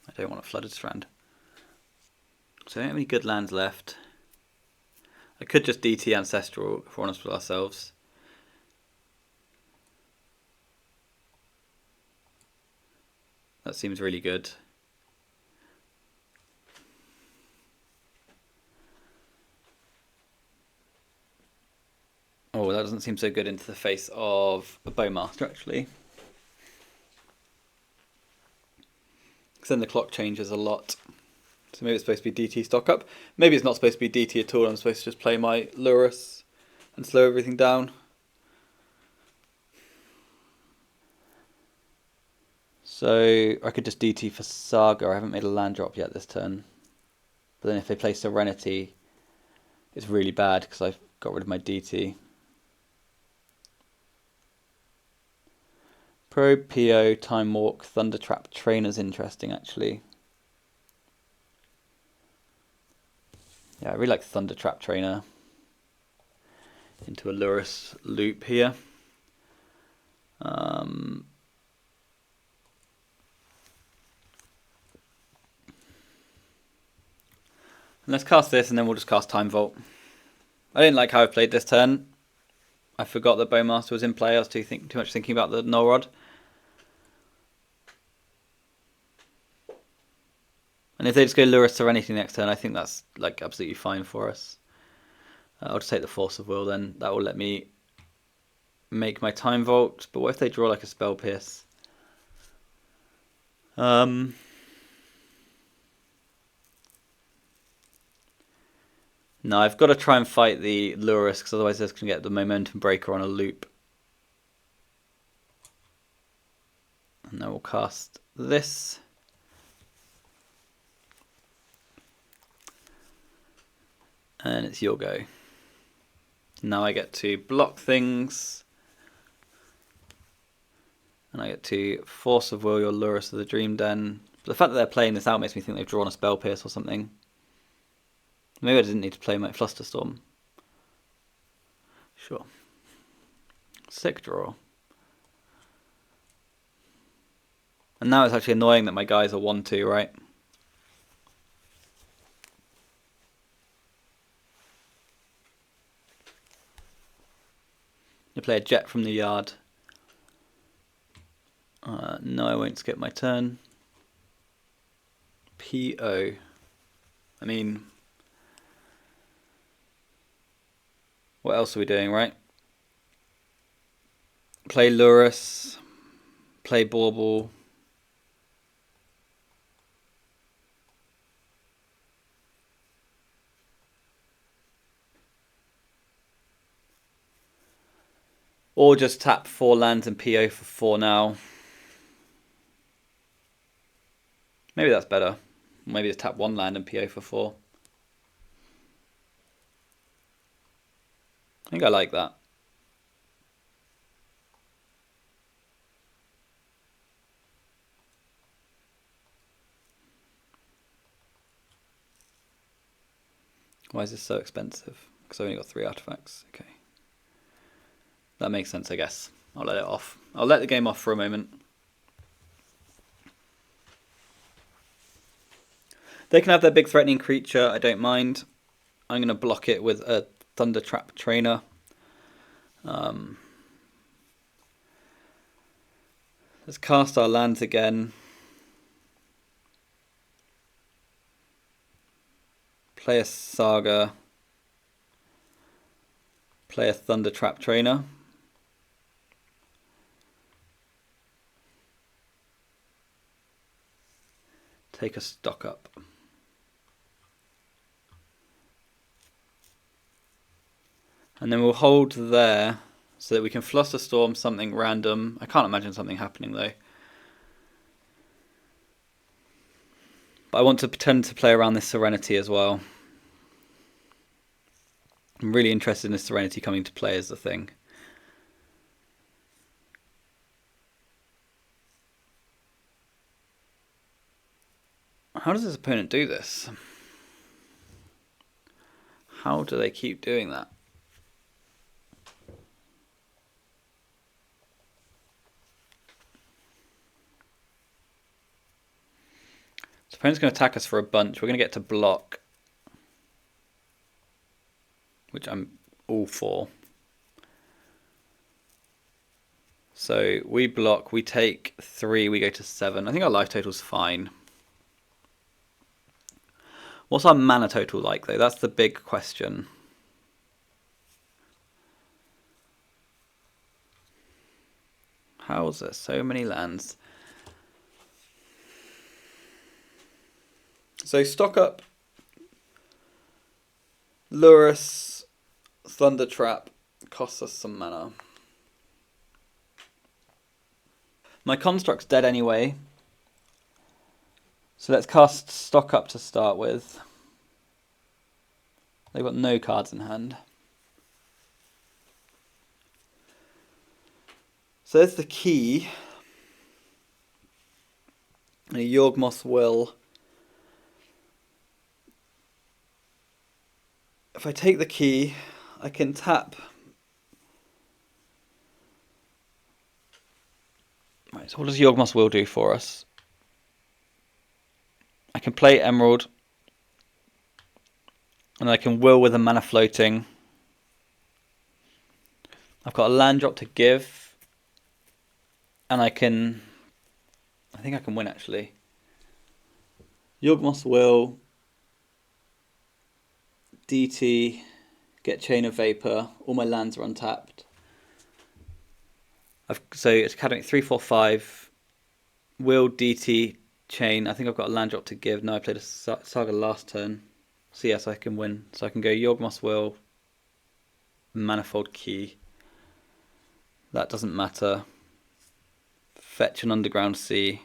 A: I don't want a Flooded Strand. So I don't have any good lands left. I could just DT Ancestral if we're honest with ourselves. That seems really good. Oh, that doesn't seem so good into the face of a Bowmaster, actually. Because then the clock changes a lot. So maybe it's supposed to be DT stock up. Maybe it's not supposed to be DT at all. I'm supposed to just play my Lurrus and slow everything down. So I could just DT for Saga. I haven't made a land drop yet this turn. But then if they play Serenity, it's really bad because I've got rid of my DT. Probe, PO, Time Walk, Thundertrap, Trainer's interesting actually. Yeah, I really like Thundertrap Trainer into a Lurrus loop here. Let's cast this and then we'll just cast Time Vault. I didn't like how I played this turn. I forgot that Bowmaster was in play. I was too much thinking about the Null Rod. And if they just go Lurrus Serenity next turn, I think that's like absolutely fine for us. I'll just take the Force of Will then. That will let me make my Time Vault. But what if they draw like a Spell Pierce? No, I've got to try and fight the Lurrus because otherwise they're going to get the Momentum Breaker on a loop. And then we'll cast this. And it's your go. Now I get to block things. And I get to Force of Will your Lurrus of the Dream Den. But the fact that they're playing this out makes me think they've drawn a Spell Pierce or something. Maybe I didn't need to play my Flusterstorm. Sure. Sick draw. And now it's actually annoying that my guys are 1-2, right? You play a jet from the yard. No, I won't skip my turn. PO. I mean, what else are we doing, right? Play Lurrus. Play Bauble. Or just tap 4 lands and PO for 4 now. Maybe that's better. Maybe just tap 1 land and PO for 4. I think I like that. Why is this so expensive? Because I've only got 3 artifacts. Okay. That makes sense, I guess. I'll let it off. I'll let the game off for a moment. They can have their big threatening creature, I don't mind. I'm going to block it with a Thunder Trap Trainer. Let's cast our lands again. Play a Saga. Play a Thunder Trap Trainer. Take a stock up. And then we'll hold there so that we can Flusterstorm something random. I can't imagine something happening though. But I want to pretend to play around this Serenity as well. I'm really interested in this Serenity coming to play as the thing. How does this opponent do this? How do they keep doing that? So opponent's going to attack us for a bunch. We're going to get to block, which I'm all for. So we block, we take 3, we go to 7. I think our life total's fine. What's our mana total like though? That's the big question. How is there so many lands? So stock up Lurrus, Thunder Trap, costs us some mana. My construct's dead anyway. So let's cast stock up to start with. They've got no cards in hand. So there's the key. A Yawgmoth's Will. If I take the key, I can tap. Right, so what does Yawgmoth's Will do for us? I can play Emerald. And I can will with a mana floating. I've got a land drop to give. And I think I can win actually. Yawgmoth's Will. DT. Get Chain of Vapor. All my lands are untapped. So it's Academic 3, 4, 5. Will, DT, Chain. I think I've got a land drop to give. No, I played a Saga last turn. So yes, I can win. So I can go Yawgmoth's Will, Manifold Key. That doesn't matter. Fetch an Underground Sea.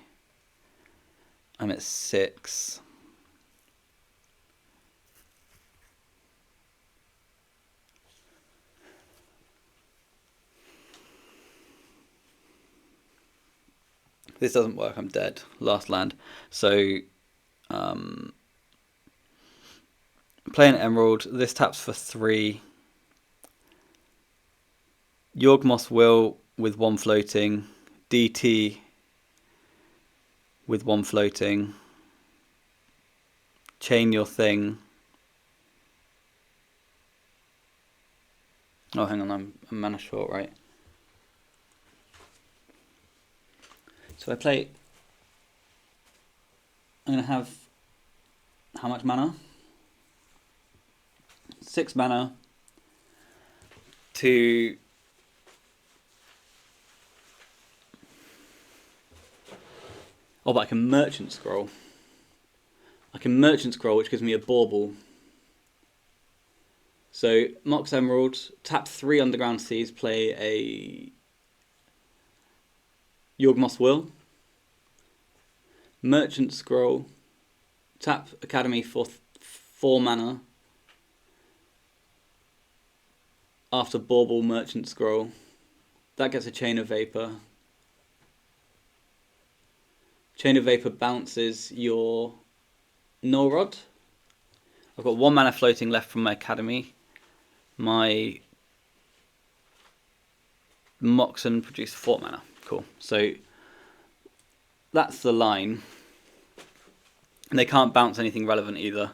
A: I'm at 6. This doesn't work, I'm dead. Last land. So play an Emerald. This taps for 3. Yawgmoth's Will with 1 floating. DT. with 1 floating. Chain your thing. Oh, hang on, I'm mana short, right? So I'm going to have, how much mana? 6 mana to but I can Merchant Scroll. I can Merchant Scroll, which gives me a Bauble. So, Mox Emerald, tap 3 Underground Seas, play a Yawgmoth's Will. Merchant Scroll, tap Academy for 4 mana. After Bauble, Merchant Scroll. That gets a Chain of Vapor. Chain of Vapor bounces your Null Rod. I've got 1 mana floating left from my Academy. My Moxen produced 4 mana. Cool. So that's the line. And they can't bounce anything relevant either.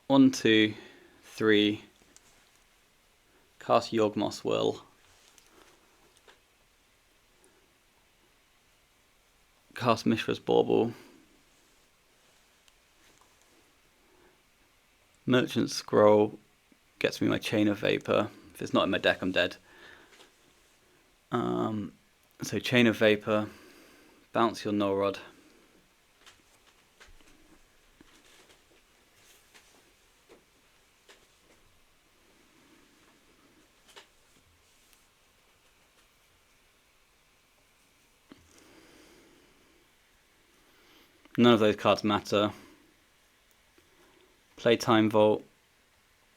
A: 1, 2, 3. Cast Yawgmoth's Will. Cast Mishra's Bauble. Merchant Scroll gets me my Chain of Vapor. If it's not in my deck, I'm dead. So Chain of Vapor, bounce your Null Rod. None of those cards matter. Play Time Vault,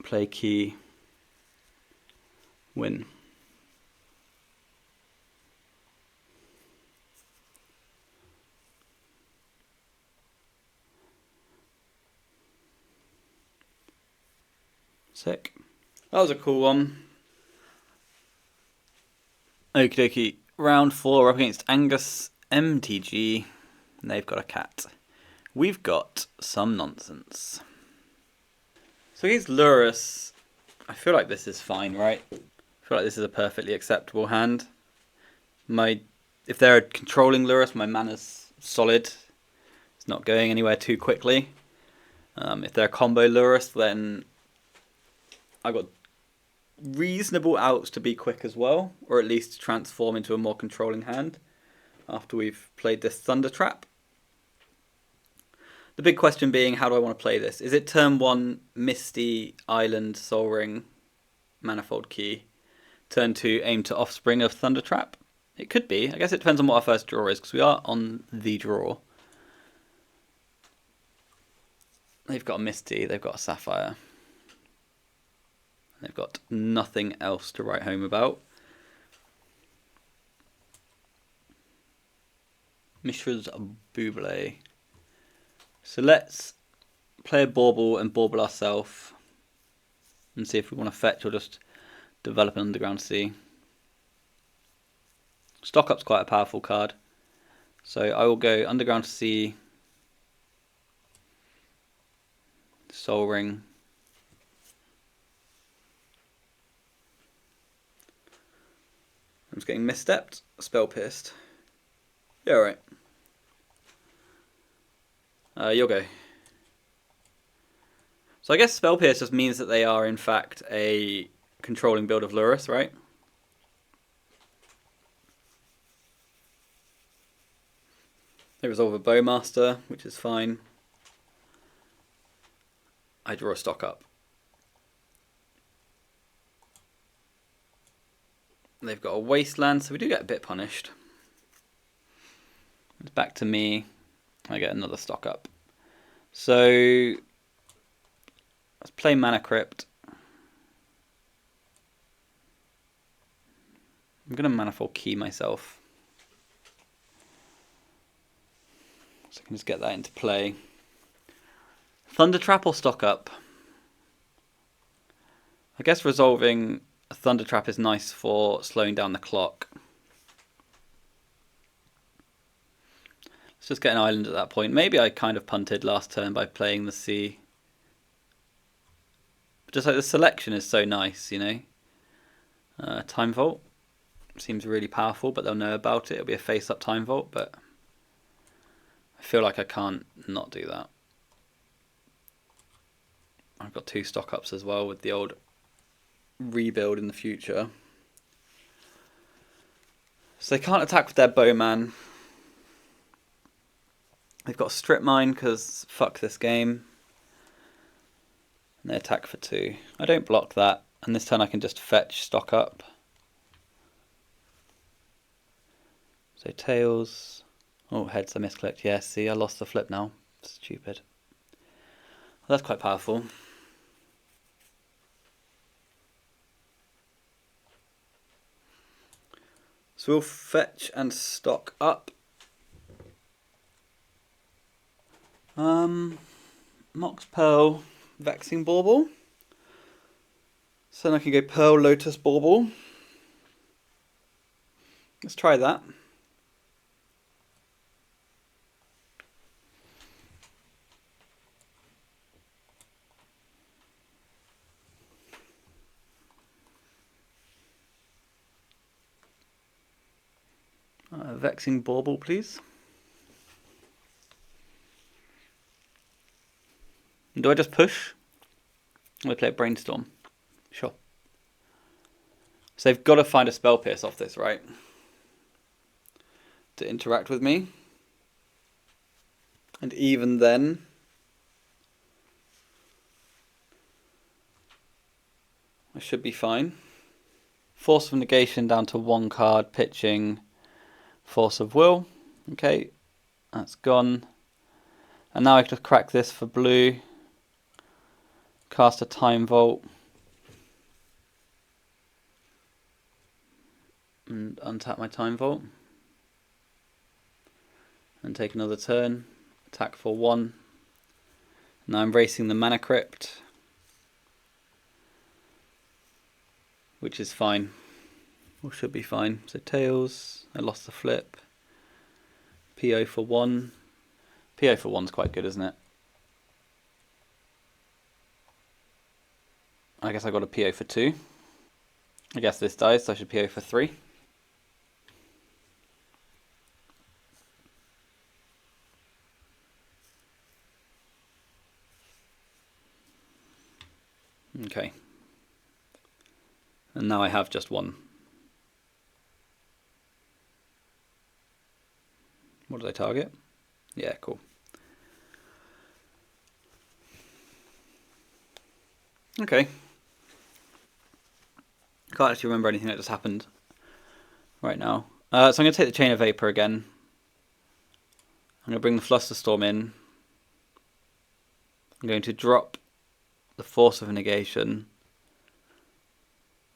A: play Key, win. Sick. That was a cool one. Okie dokie. Round 4, we're up against Angus MTG. And they've got a cat. We've got some nonsense. So against Lurrus, I feel like this is fine, right? I feel like this is a perfectly acceptable hand. If they're controlling Lurrus, my mana's solid. It's not going anywhere too quickly. If they're combo Lurrus, then I've got reasonable outs to be quick as well, or at least transform into a more controlling hand after we've played this Thunder Trap. The big question being, how do I want to play this? Is it turn 1 Misty, Island, Soul Ring, Manifold Key? Turn 2 aim to Offspring of Thunder Trap? It could be. I guess it depends on what our first draw is, because we are on the draw. They've got a Misty, they've got a Sapphire. They've got nothing else to write home about. Mishra's Bauble. So let's play a Bauble and Bauble ourselves and see if we want to fetch or just develop an Underground Sea. Stock Up's quite a powerful card. So I will go Underground Sea, Soul Ring. I'm just getting misstepped, Spell Pierced. Yeah, alright. You'll go. So I guess Spell Pierce just means that they are in fact a controlling build of Lurrus, right? They resolve a Bowmaster, which is fine. I draw a Stock Up. They've got a Wasteland, so we do get a bit punished. It's back to me. I get another Stock Up. So let's play Mana Crypt. I'm going to Manifold Key myself, so I can just get that into play. Thunder Trap or Stock Up? I guess resolving a Thunder Trap is nice for slowing down the clock. Let's just get an island at that point. Maybe I kind of punted last turn by playing the sea. But just like the selection is so nice, you know. Time Vault seems really powerful, but they'll know about it. It'll be a face-up Time Vault, but I feel like I can't not do that. I've got 2 stock ups as well with the old rebuild in the future. So they can't attack with their bowman. They've got a strip mine because fuck this game. And they attack for 2. I don't block that, and this turn I can just fetch stock up. So tails. Oh, heads I misclicked. Yeah, see, I lost the flip now. Stupid. Well, that's quite powerful. So we'll fetch and stock up. Mox Pearl, Vexing Bauble. So then I can go Pearl, Lotus Bauble. Let's try that. Vexing Bauble, please. Do I just push? Or play a Brainstorm? Sure. So they've got to find a Spell Pierce off this, right? To interact with me. And even then, I should be fine. Force of Negation down to 1 card, pitching Force of Will. Okay, that's gone. And now I can just crack this for blue. Cast a Time Vault. And untap my Time Vault. And take another turn. Attack for 1. Now I'm racing the Mana Crypt, which is fine. Or should be fine. So tails. I lost the flip. PO for 1. PO for 1's quite good, isn't it? I guess I got a PO for 2. I guess this dies, so I should PO for 3. Okay. And now I have just 1. What did I target? Yeah, cool. Okay. Can't actually remember anything that just happened right now. So I'm going to take the Chain of Vapor again. I'm going to bring the Flusterstorm in. I'm going to drop the Force of Negation.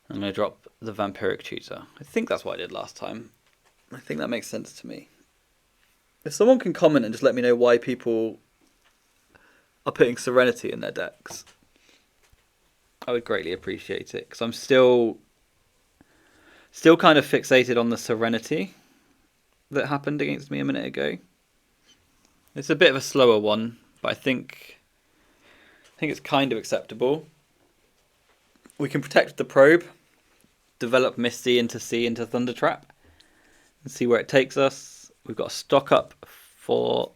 A: I'm going to drop the Vampiric Tutor. I think that's what I did last time. I think that makes sense to me. If someone can comment and just let me know why people are putting Serenity in their decks, I would greatly appreciate it, because I'm still kind of fixated on the Serenity that happened against me a minute ago. It's a bit of a slower one, but I think it's kind of acceptable. We can protect the Probe, develop Misty into Sea into Thundertrap, and see where it takes us. We've got a stock up for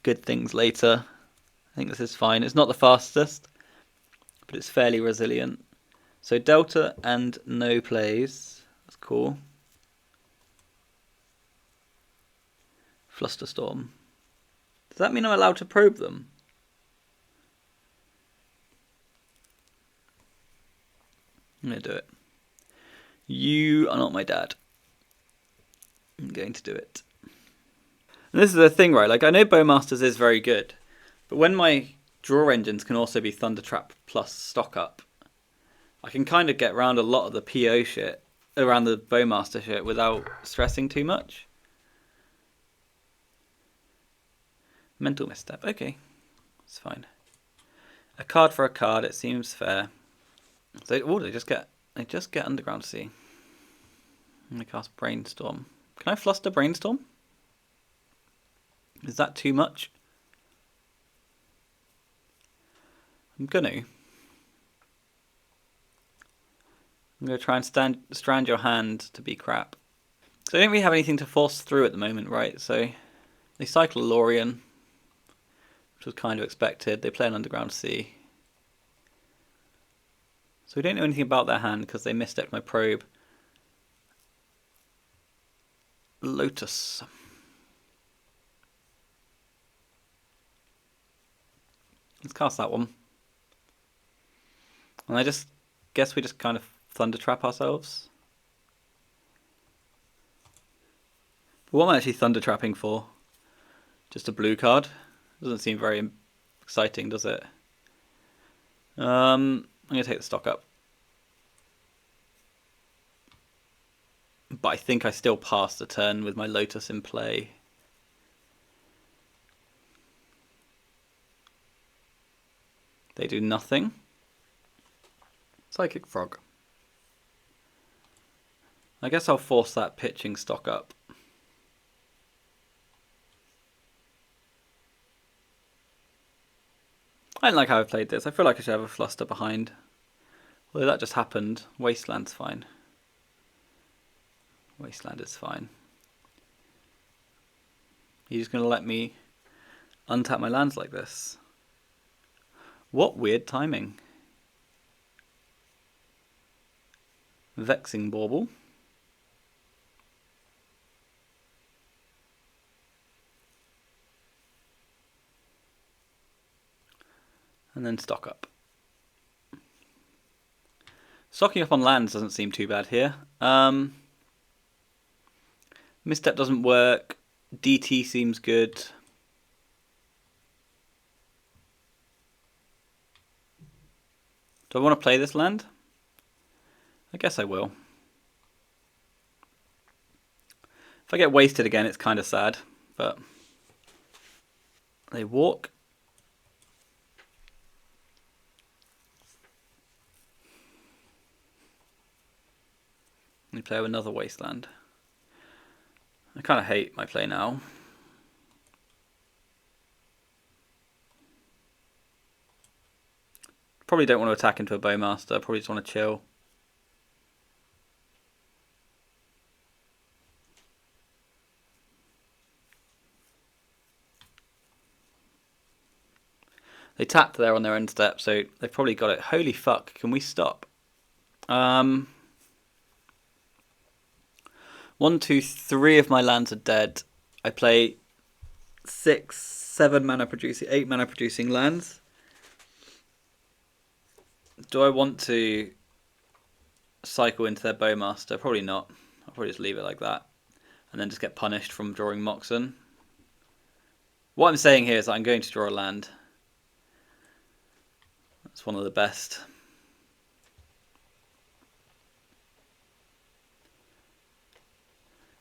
A: good things later. I think this is fine. It's not the fastest, but it's fairly resilient. So Delta and no plays. That's cool. Flusterstorm. Does that mean I'm allowed to probe them? I'm going to do it. You are not my dad. I'm going to do it. And this is the thing, right? Like, I know Bowmasters is very good, but when my draw engines can also be Thundertrap plus stock up, I can kind of get around a lot of the PO shit, around the Bowmaster shit, without stressing too much. Mental misstep. Okay, it's fine. A card for a card. It seems fair. So, oh, they just get Underground Sea. And they cast Brainstorm. Can I fluster Brainstorm? Is that too much? I'm gonna try and strand your hand to be crap. So I don't really have anything to force through at the moment, right? So they cycle a Lorien, which was kind of expected. They play an Underground Sea. So we don't know anything about their hand because they misstepped my probe. Lotus. Let's cast that one. And I just guess we just kind of Thunder Trap ourselves. But what am I actually Thunder Trapping for? Just a blue card? Doesn't seem very exciting, does it? I'm going to take the stock up. But I think I still pass the turn with my Lotus in play. They do nothing. Psychic Frog. I guess I'll force that pitching stock up. I don't like how I played this. I feel like I should have a fluster behind. Although that just happened. Wasteland's fine. Wasteland is fine. You're just going to let me untap my lands like this? What weird timing. Vexing Bauble. And then stock up. Stocking up on lands doesn't seem too bad here. Misstep doesn't work. DT seems good. Do I want to play this land? I guess I will. If I get wasted again, it's kind of sad, but they walk. We play another Wasteland. I kind of hate my play now. Probably don't want to attack into a Bowmaster. Probably just want to chill. They tapped there on their end step, so they've probably got it. Holy fuck, can we stop? 1, 2, 3 of my lands are dead. I play 6, 7 mana producing, 8 mana producing lands. Do I want to cycle into their Bowmaster? Probably not. I'll probably just leave it like that. And then just get punished from drawing Moxen. What I'm saying here is that I'm going to draw a land. That's one of the best.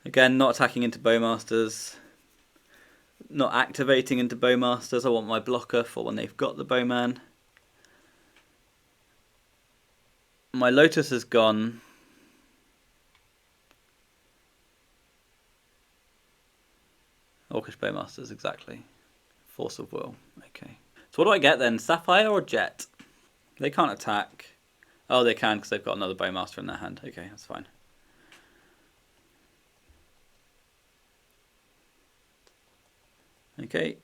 A: Again, not attacking into Bowmasters. Not activating into Bowmasters. I want my blocker for when they've got the Bowman. My Lotus has gone. Orcish Bowmasters, exactly. Force of Will. Okay. So what do I get then? Sapphire or Jet? They can't attack. Oh, they can because they've got another Bowmaster in their hand. Okay, that's fine. Okay.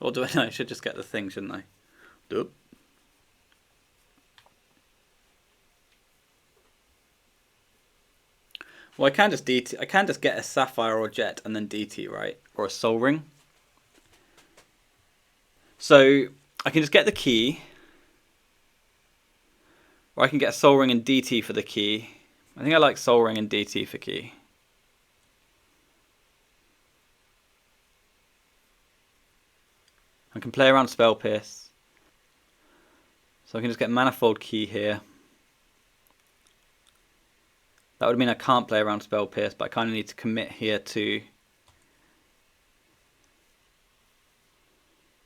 A: Or do I know? I should just get the thing, shouldn't I? Doop. Well, I can just DT. I can just get a Sapphire or Jet and then DT, right? Or a Soul Ring. So I can just get the key, or I can get a Soul Ring and DT for the key. I think I like Soul Ring and DT for key. I can play around Spell Pierce. So I can just get Manifold Key here. That would mean I can't play around Spell Pierce, but I kind of need to commit here to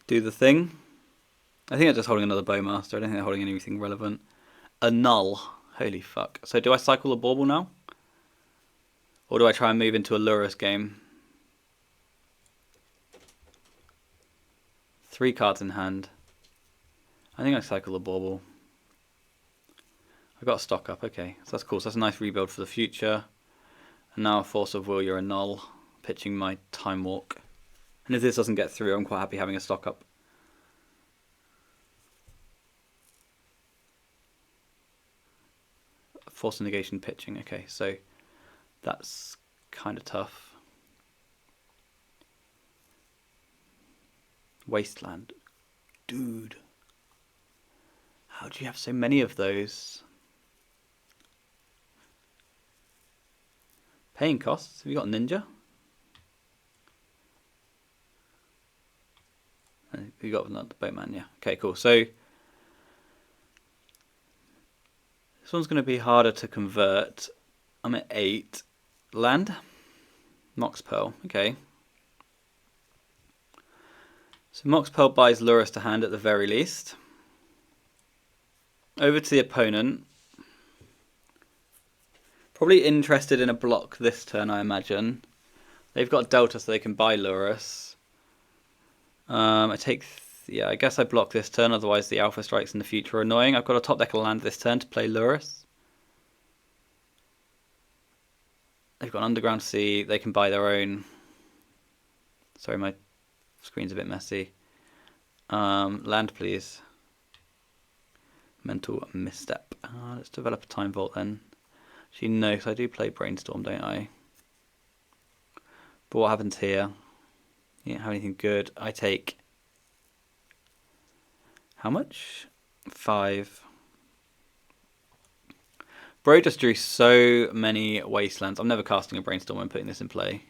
A: do the thing. I think I'm just holding another Bowmaster. I don't think I'm holding anything relevant. A Null. Holy fuck. So do I cycle the bauble now? Or do I try and move into a Lurrus game? 3 cards in hand. I think I cycle the bauble. I got a stock up, okay. So that's cool. So that's a nice rebuild for the future. And now a Force of Will, you're a null. Pitching my Time Walk. And if this doesn't get through, I'm quite happy having a stock up. Force of Negation pitching, okay. So that's kind of tough. Wasteland. Dude. How do you have so many of those? Paying costs? Have you got Ninja? You got the Boatman, yeah. Okay, cool. So this one's going to be harder to convert. I'm at 8. Land? Mox Pearl, okay. So Mox Pearl buys Lurrus to hand at the very least. Over to the opponent. Probably interested in a block this turn, I imagine. They've got Delta so they can buy Lurrus. I guess I block this turn, otherwise the Alpha Strikes in the future are annoying. I've got a top deck of land this turn to play Lurrus. They've got an Underground Sea, they can buy their own. Sorry, my screen's a bit messy. Land, please. Mental misstep. Let's develop a Time Vault then. Actually, no, because I do play Brainstorm, don't I? But what happens here? You don't have anything good. I take... How much? 5. Bro just drew so many Wastelands. I'm never casting a Brainstorm when putting this in play.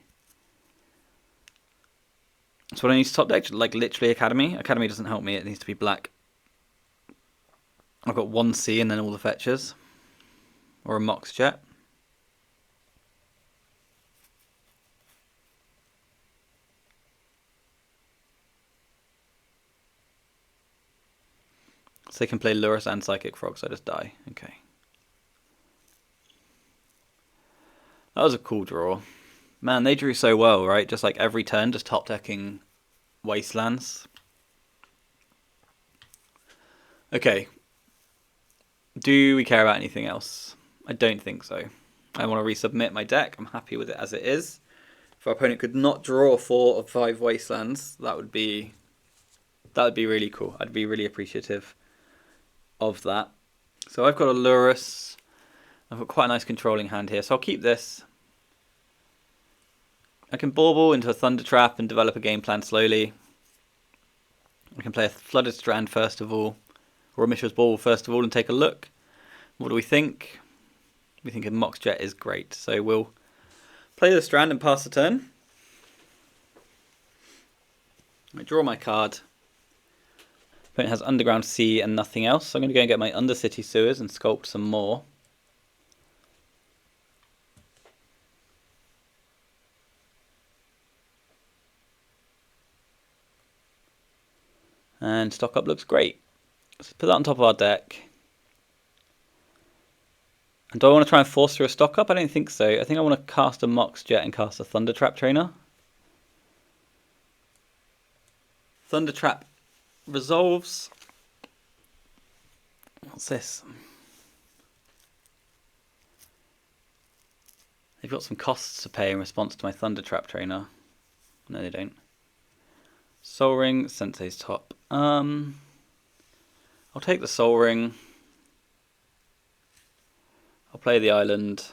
A: So what I need to top deck? Like literally Academy. Academy doesn't help me. It needs to be black. I've got 1 C and then all the fetches. Or a Mox Jet. So they can play Lurrus and Psychic Frog, so I just die. Okay. That was a cool draw. Man, they drew so well, right? Just like every turn, just top decking Wastelands. Okay. Do we care about anything else? I don't think so. I want to resubmit my deck. I'm happy with it as it is. If our opponent could not draw 4 of 5 Wastelands, that would be really cool. I'd be really appreciative of that. So I've got a Lurrus. I've got quite a nice controlling hand here, so I'll keep this. I can bauble into a Thunder Trap and develop a game plan slowly. I can play a Flooded Strand first of all, or a Mishra's Bauble first of all, and take a look. What do we think? We think a Mox Jet is great, so we'll play the Strand and pass the turn. I draw my card. Opponent has Underground Sea and nothing else, so I'm going to go and get my Undercity Sewers and sculpt some more. And stock up looks great. Let's put that on top of our deck. And do I want to try and force through a stock up? I don't think so. I think I want to cast a Mox Jet and cast a Thunder Trap Trainer. Thunder Trap resolves. What's this? They've got some costs to pay in response to my Thunder Trap Trainer. No, they don't. Soul Ring, Sensei's top. I'll take the Soul Ring. I'll play the island.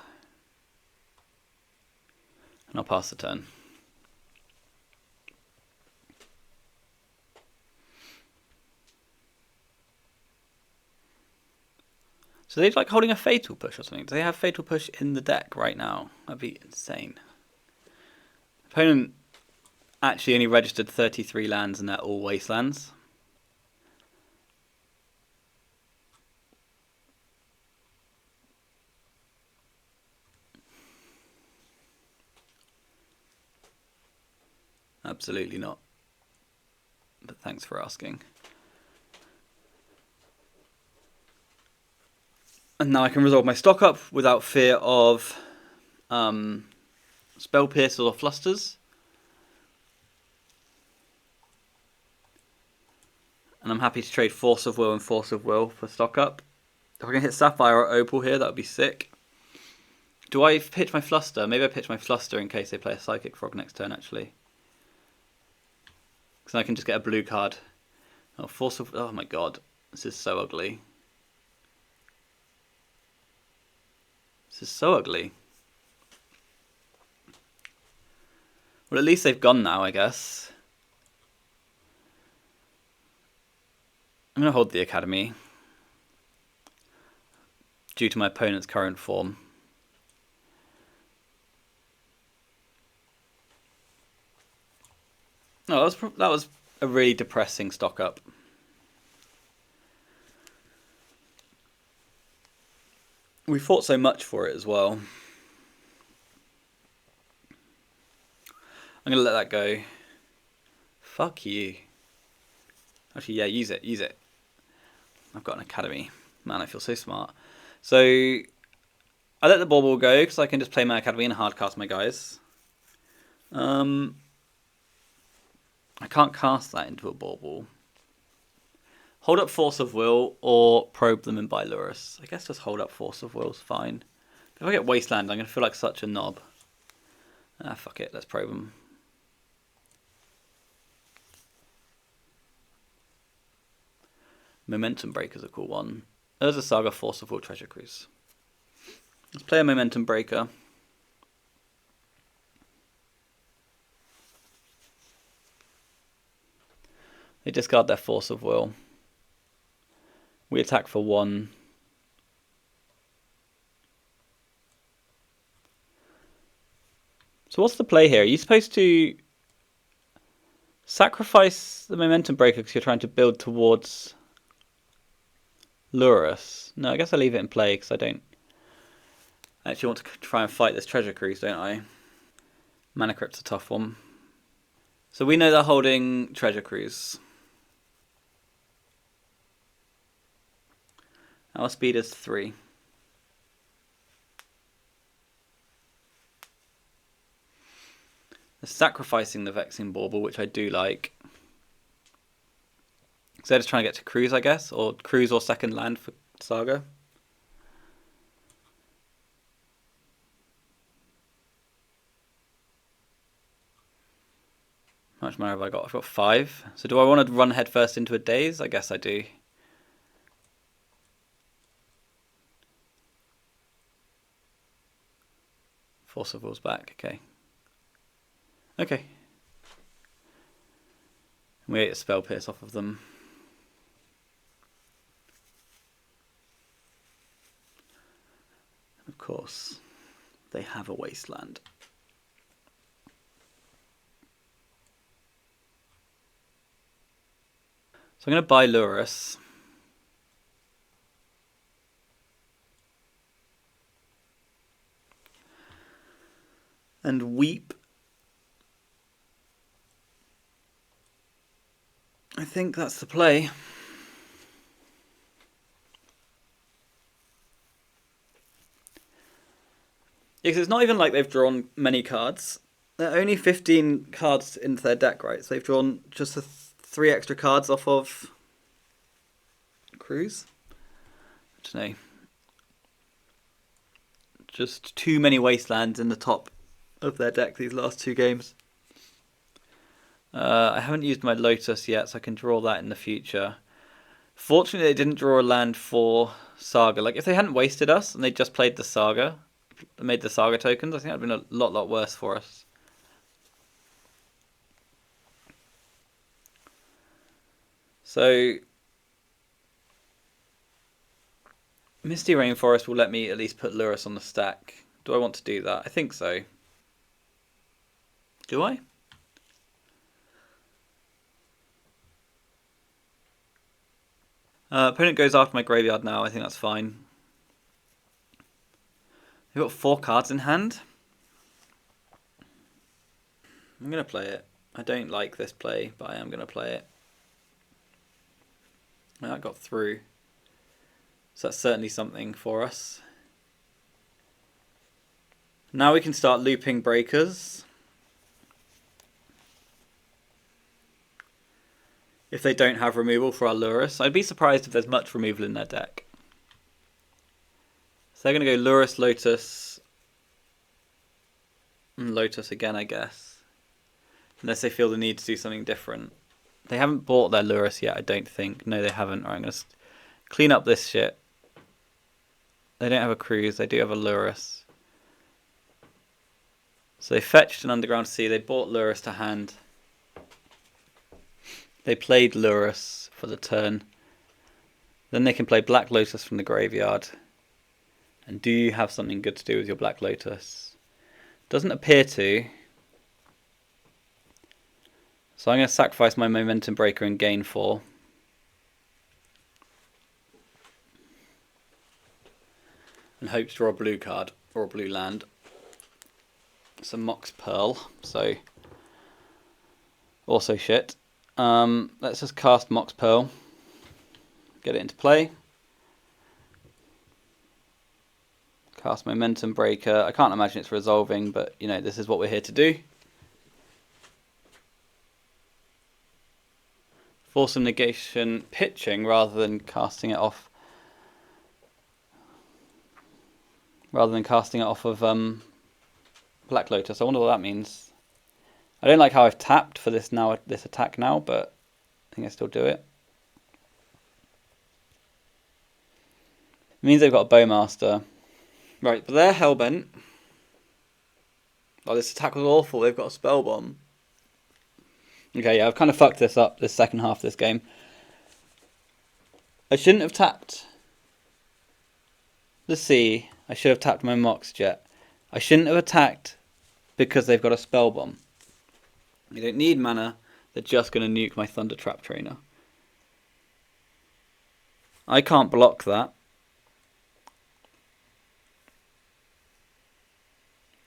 A: And I'll pass the turn. So they're like holding a Fatal Push or something. Do they have Fatal Push in the deck right now? That'd be insane. Opponent actually only registered 33 lands and they're all Wastelands. Absolutely not. But thanks for asking. And now I can resolve my stock up without fear of spell piercers or flusters. And I'm happy to trade Force of Will and Force of Will for stock up. If I can hit Sapphire or Opal here, that would be sick. Do I pitch my Fluster? Maybe I pitch my Fluster in case they play a Psychic Frog next turn, actually. Because then I can just get a blue card. Oh, Force of... Oh my god. This is so ugly. This is so ugly. Well, at least they've gone now, I guess. I'm going to hold the Academy. Due to my opponent's current form. Oh, that was a really depressing stock up. We fought so much for it as well. I'm going to let that go. Fuck you. Actually, yeah, use it. I've got an Academy. Man, I feel so smart. So, I let the Bauble go because I can just play my Academy and hardcast my guys. I can't cast that into a Bauble. Hold up Force of Will or probe them and buy Lurrus. I guess just hold up Force of Will's fine. If I get Wasteland, I'm going to feel like such a knob. Ah, fuck it, let's probe them. Momentum Breaker's a cool one. There's a Saga Force of Will Treasure Cruise. Let's play a Momentum Breaker. They discard their Force of Will. We attack for 1. So what's the play here? Are you supposed to sacrifice the Momentum Breaker because you're trying to build towards Lurrus? No, I guess I'll leave it in play because I don't actually want to try and fight this Treasure Cruise, don't I? Mana Crypt's a tough one. So we know they're holding Treasure Cruise. Our speed is 3. They're sacrificing the Vexing Bauble, which I do like. So they're just trying to get to Cruise, I guess, or Cruise or second land for Saga. How much mana have I got? I've got 5. So do I want to run headfirst into a Daze? I guess I do. Force of Will's back, okay. Okay. We ate a Spell Pierce off of them. Of course, they have a Wasteland. So I'm going to buy Lurrus. And Weep. I think that's the play. Yeah, because it's not even like they've drawn many cards. There are only 15 cards into their deck, right? So they've drawn just the 3 extra cards off of Cruise. I don't know. Just too many Wastelands in the top of their deck these last 2 games. I haven't used my Lotus yet, so I can draw that in the future. Fortunately, they didn't draw a land for Saga. Like, if they hadn't wasted us and they just played the Saga, made the Saga tokens, I think that would have been a lot worse for us. So, Misty Rainforest will let me at least put Lurrus on the stack. Do I want to do that? I think so. Do I? Opponent goes after my graveyard now. I think that's fine. They've got 4 cards in hand. I'm going to play it. I don't like this play, but I am going to play it. That got through. So that's certainly something for us. Now we can start looping breakers. If they don't have removal for our Lurrus. I'd be surprised if there's much removal in their deck. So they're going to go Lurrus, Lotus, and Lotus again, I guess. Unless they feel the need to do something different. They haven't bought their Lurrus yet, I don't think. No, they haven't. Alright, I'm going to clean up this shit. They don't have a cruise, they do have a Lurrus. So they fetched an Underground Sea, they bought Lurrus to hand. They played Lurrus for the turn. Then they can play Black Lotus from the graveyard. And do you have something good to do with your Black Lotus? Doesn't appear to. So I'm going to sacrifice my Momentum Breaker and gain 4. And hope to draw a blue card or a blue land. Some Mox Pearl, so also shit. Let's just cast Mox Pearl, get it into play. Cast Momentum Breaker. I can't imagine it's resolving, but you know, this is what we're here to do. Force some negation pitching rather than casting it off. Rather than casting it off of Black Lotus. I wonder what that means. I don't like how I've tapped for this attack now, but I think I still do it. It means they've got a Bowmaster. Right, but they're Hellbent. Oh, this attack was awful. They've got a Spell Bomb. Okay, yeah, I've kind of fucked this up, this second half of this game. I shouldn't have tapped the sea. I should have tapped my Mox Jet. I shouldn't have attacked because they've got a Spell Bomb. They don't need mana. They're just going to nuke my Thunder Trap Trainer. I can't block that.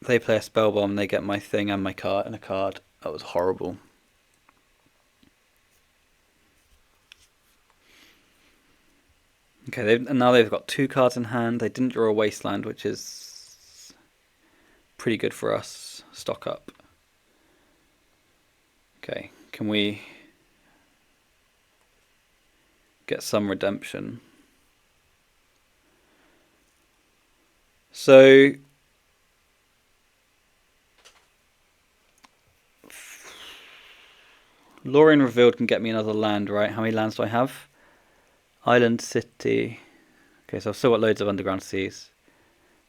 A: They play a Spell Bomb, they get my thing and my card and a card. That was horrible. Okay, now they've got 2 cards in hand. They didn't draw a Wasteland, which is pretty good for us. Stock up. Okay, can we get some redemption? So Lorien Revealed can get me another land, right? How many lands do I have? Island City. Okay, so I've still got loads of Underground Seas.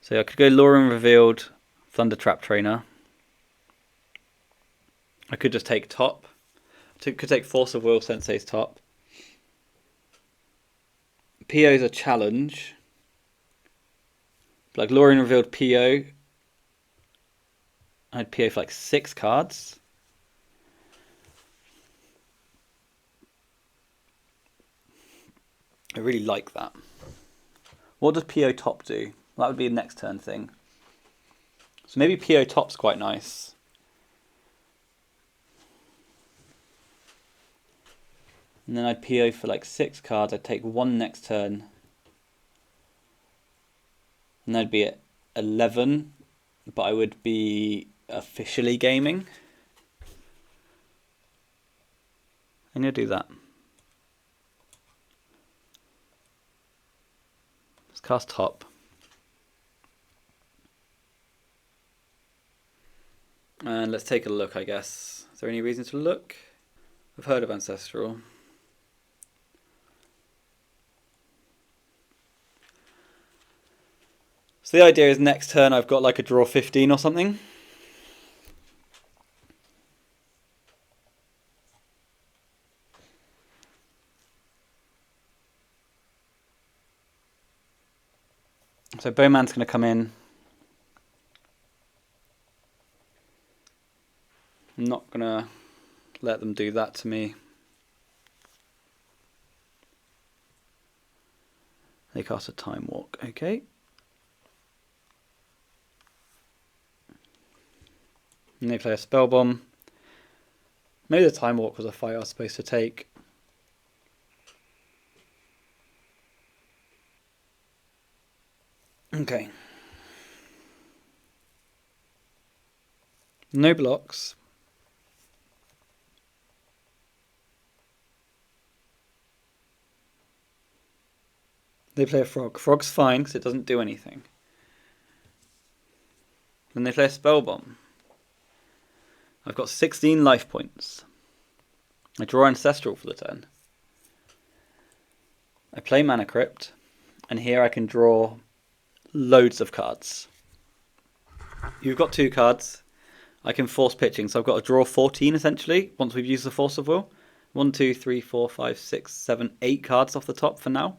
A: So I could go Lorien Revealed, Thunder Trap Trainer. I could just take top. Could take Force of Will Sensei's top. PO's a challenge. Like Lorien Revealed PO. I had PO for like 6 cards. I really like that. What does PO top do? That would be a next turn thing. So maybe PO top's quite nice. And then I'd PO for like 6 cards. I'd take 1 next turn. And that'd be at 11. But I would be officially gaming. I'm going to do that. Let's cast top. And let's take a look, I guess. Is there any reason to look? I've heard of Ancestral. So the idea is next turn I've got like a draw 15 or something. So Bowman's going to come in. I'm not going to let them do that to me. They cast a Time Walk, okay. And they play a Spell Bomb. Maybe the Time Walk was a fight I was supposed to take. Okay. No blocks. They play a frog. Frog's fine because it doesn't do anything. Then they play a spell bomb. I've got 16 life points. I draw Ancestral for the turn. I play Mana Crypt, and here I can draw loads of cards. You've got 2 cards. I can force pitching, so I've got to draw 14 essentially, once we've used the Force of Will. 1, 2, 3, 4, 5, 6, 7, 8 cards off the top for now.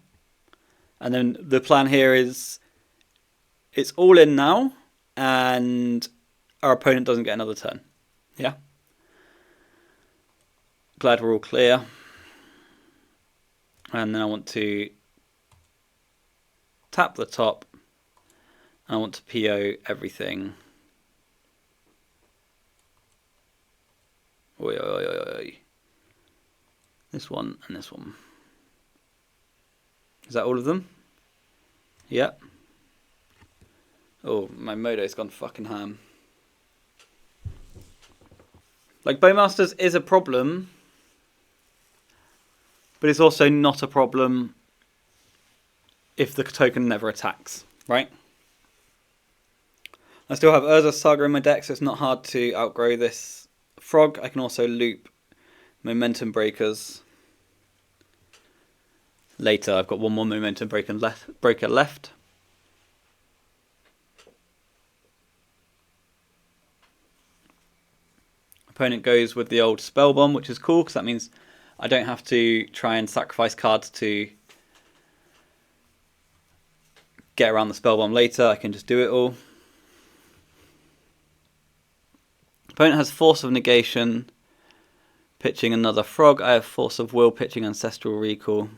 A: And then the plan here is it's all in now, and our opponent doesn't get another turn. Yeah? Glad we're all clear. And then I want to tap the top. And I want to PO everything. Oi, oi, oi, oi, oi. This one and this one. Is that all of them? Yep. Oh, my Modo's gone fucking ham. Like, Bowmasters is a problem, but it's also not a problem if the token never attacks, right? I still have Urza's Saga in my deck, so it's not hard to outgrow this frog. I can also loop Momentum Breakers. Later, I've got one more Momentum Breaker left. Opponent goes with the old Spell Bomb, which is cool because that means I don't have to try and sacrifice cards to get around the Spell Bomb later. I can just do it all. Opponent has Force of Negation, pitching another frog. I have Force of Will, pitching Ancestral Recall.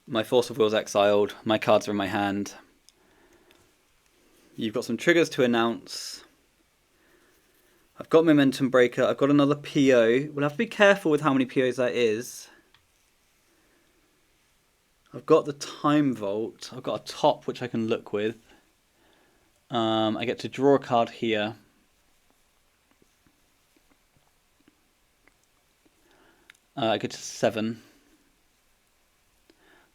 A: My Force of Will's exiled. My cards are in my hand. You've got some triggers to announce. I've got Momentum Breaker. I've got another PO. We'll have to be careful with how many POs that is. I've got the Time Vault. I've got a top which I can look with. I get to draw a card here. I get to 7.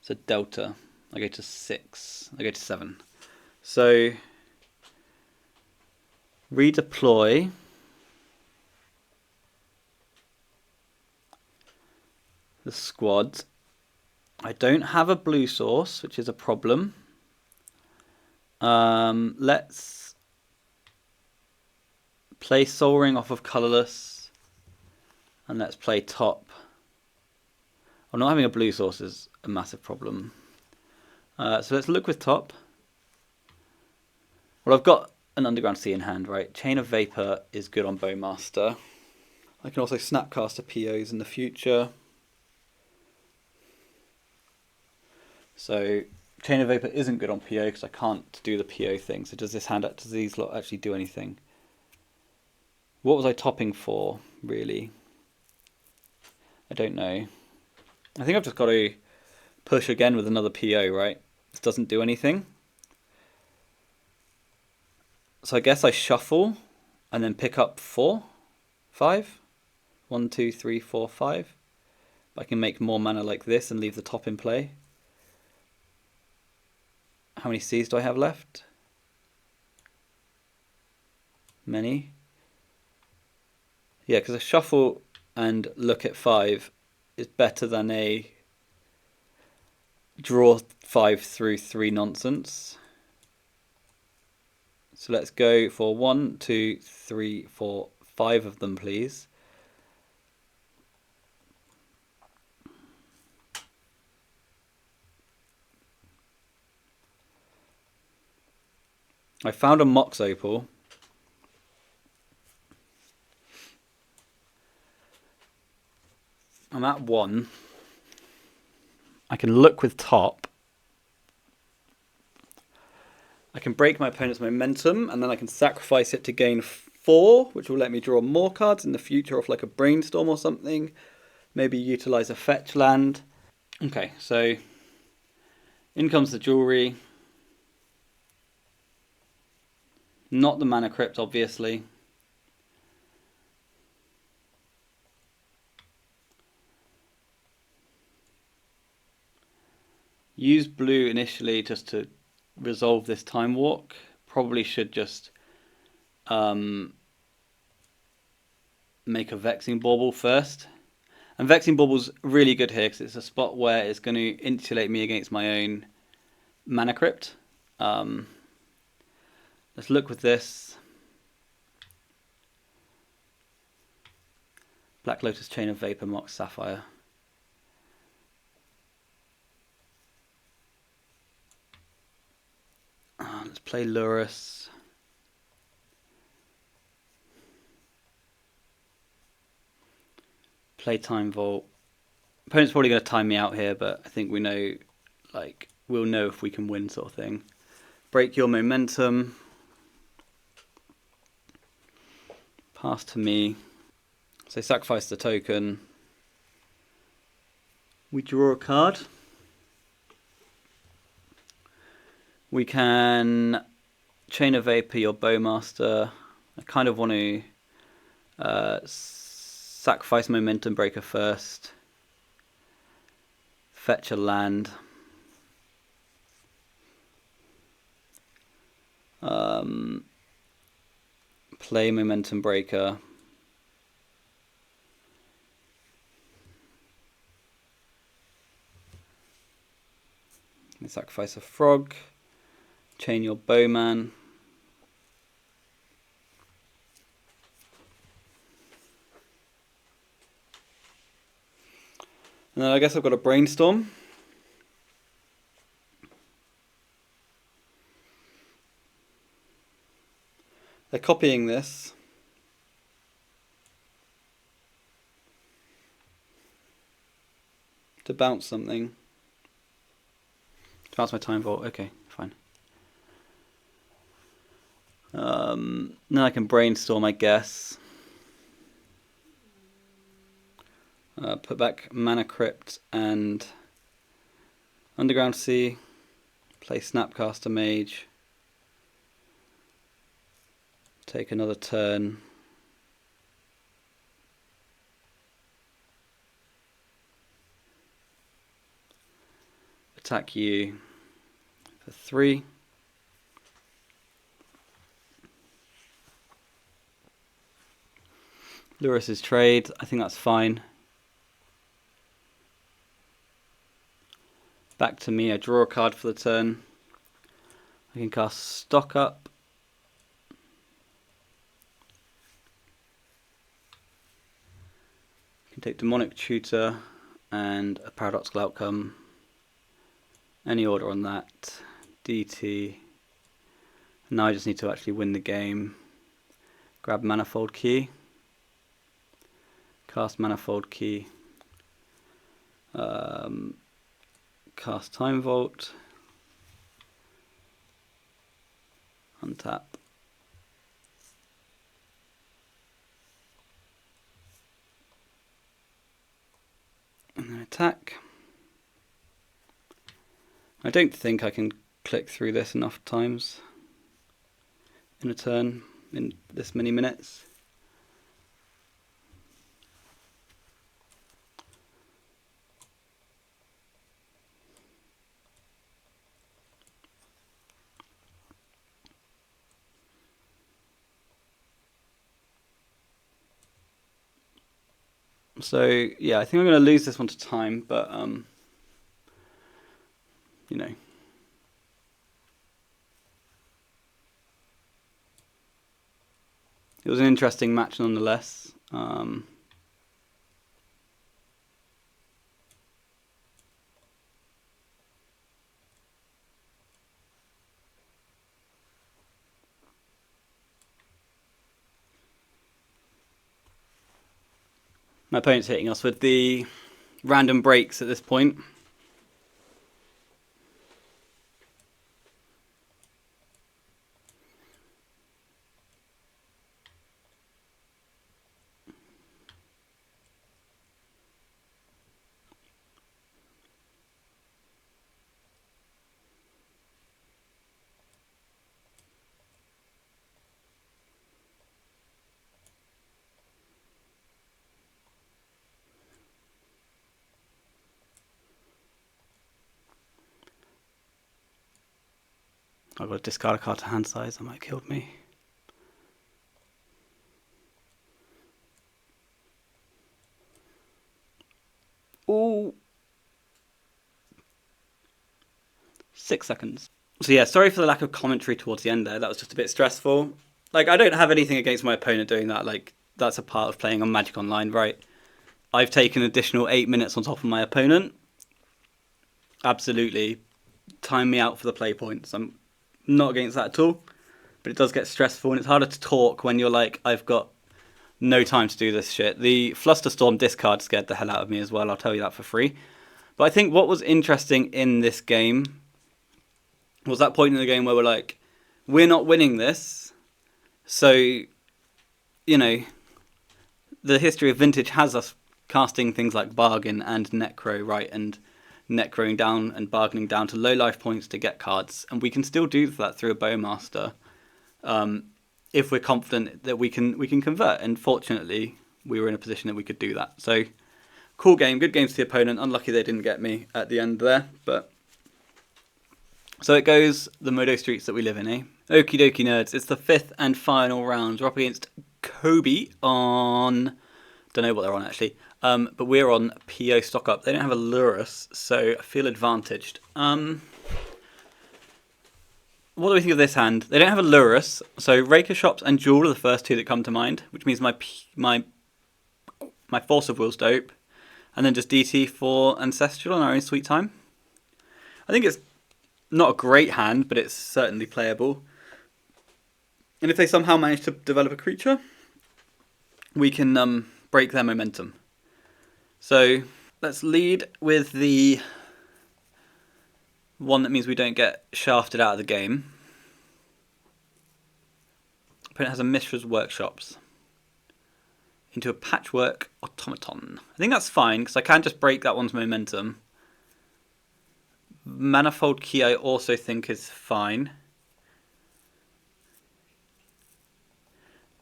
A: So Delta. I go to 6. I go to 7. So redeploy. The squad. I don't have a blue source, which is a problem. Let's play Soul Ring off of Colourless. And let's play top. Oh, not having a blue source is a massive problem. So let's look with top. Well, I've got an Underground Sea in hand, right? Chain of Vapor is good on Bowmaster. I can also Snapcaster POs in the future. So Chain of Vapor isn't good on PO because I can't do the PO thing. So does these lot actually do anything? What was I topping for, really? I don't know. I think I've just got to push again with another PO, right? This doesn't do anything. So I guess I shuffle and then pick up 4, 5. 1, 2, 3, 4, 5. But I can make more mana like this and leave the top in play. How many Cs do I have left? Many. Yeah, because a shuffle and look at 5 is better than a draw 5 through 3 nonsense. So let's go for 1, 2, 3, 4, 5 of them, please. I found a Mox Opal. I'm at 1. I can look with top. I can break my opponent's momentum, and then I can sacrifice it to gain 4, which will let me draw more cards in the future off like a Brainstorm or something. Maybe utilize a fetch land. Okay, so in comes the jewelry. Not the mana crypt, obviously. Use blue initially just to resolve this time walk. Probably should just make a Vexing Bauble first. And Vexing Bauble's really good here because it's a spot where it's going to insulate me against my own mana crypt. Let's look with this. Black Lotus, Chain of Vapor, Mox Sapphire. Let's play Lurrus. Play Time Vault. Opponent's probably going to time me out here, but I think we know, like, we'll know if we can win, sort of thing. Break your momentum. Pass to me. So sacrifice the token. We draw a card. We can Chain of Vapor your Bowmaster. I kind of want to sacrifice Momentum Breaker first. Fetch a land. Play Momentum Breaker. Sacrifice a frog. Chain your Bowman. And then I guess I've got a Brainstorm. They're copying this. To bounce something. To bounce my Time Vault. Okay, fine. Then I can Brainstorm, I guess. Put back Mana Crypt and Underground Sea. Play Snapcaster Mage. Take another turn. Attack you for 3. Lurrus's trade, I think that's fine. Back to me, I draw a card for the turn. I can cast Stock Up. I can take Demonic Tutor and a Paradoxical Outcome. Any order on that. DT. Now I just need to actually win the game. Grab Manifold Key. Cast Manifold Key. Cast Time Vault. Untap. And then attack. I don't think I can click through this enough times in a turn in this many minutes. So yeah, I think I'm going to lose this one to time, but you know, it was an interesting match nonetheless. My opponent's hitting us with the random breaks at this point.
B: I've got to discard a card to hand size. That might have killed me. Ooh. 6 seconds. So yeah, sorry for the lack of commentary towards the end there. That was just a bit stressful. Like, I don't have anything against my opponent doing that. Like, that's a part of playing on Magic Online, right? I've taken additional 8 minutes on top of my opponent. Absolutely. Time me out for the play points. I'm not against that at all. But it does get stressful, and it's harder to talk when you're like, I've got no time to do this shit. The Flusterstorm discard scared the hell out of me as well, I'll tell you that for free. But I think what was interesting in this game was that point in the game where we're like, we're not winning this. So, you know, the history of Vintage has us casting things like Bargain and Necro, right? And Necroing down and bargaining down to low life points to get cards. And we can still do that through a Bowmaster. If we're confident that we can convert, and fortunately we were in a position that we could do that. So cool game, good game to the opponent. Unlucky they didn't get me at the end there, but so it goes the Modo streets that we live in, eh? Okie dokie nerds, it's the 5th and final round. We're up against Kobe on, don't know what they're on actually, but we're on PO stock up. They don't have a Lurrus, so I feel advantaged. What do we think of this hand? They don't have a Lurrus, so Raker Shops and Jewel are the first two that come to mind, which means my Force of Will's dope, and then just DT for Ancestral on our own sweet time. I think it's not a great hand, but it's certainly playable. And if they somehow manage to develop a creature, we can break their momentum. So let's lead with the one that means we don't get shafted out of the game. Opponent has a Mishra's Workshops into a Patchwork Automaton. I think that's fine, because I can just break that one's momentum. Manifold Key I also think is fine.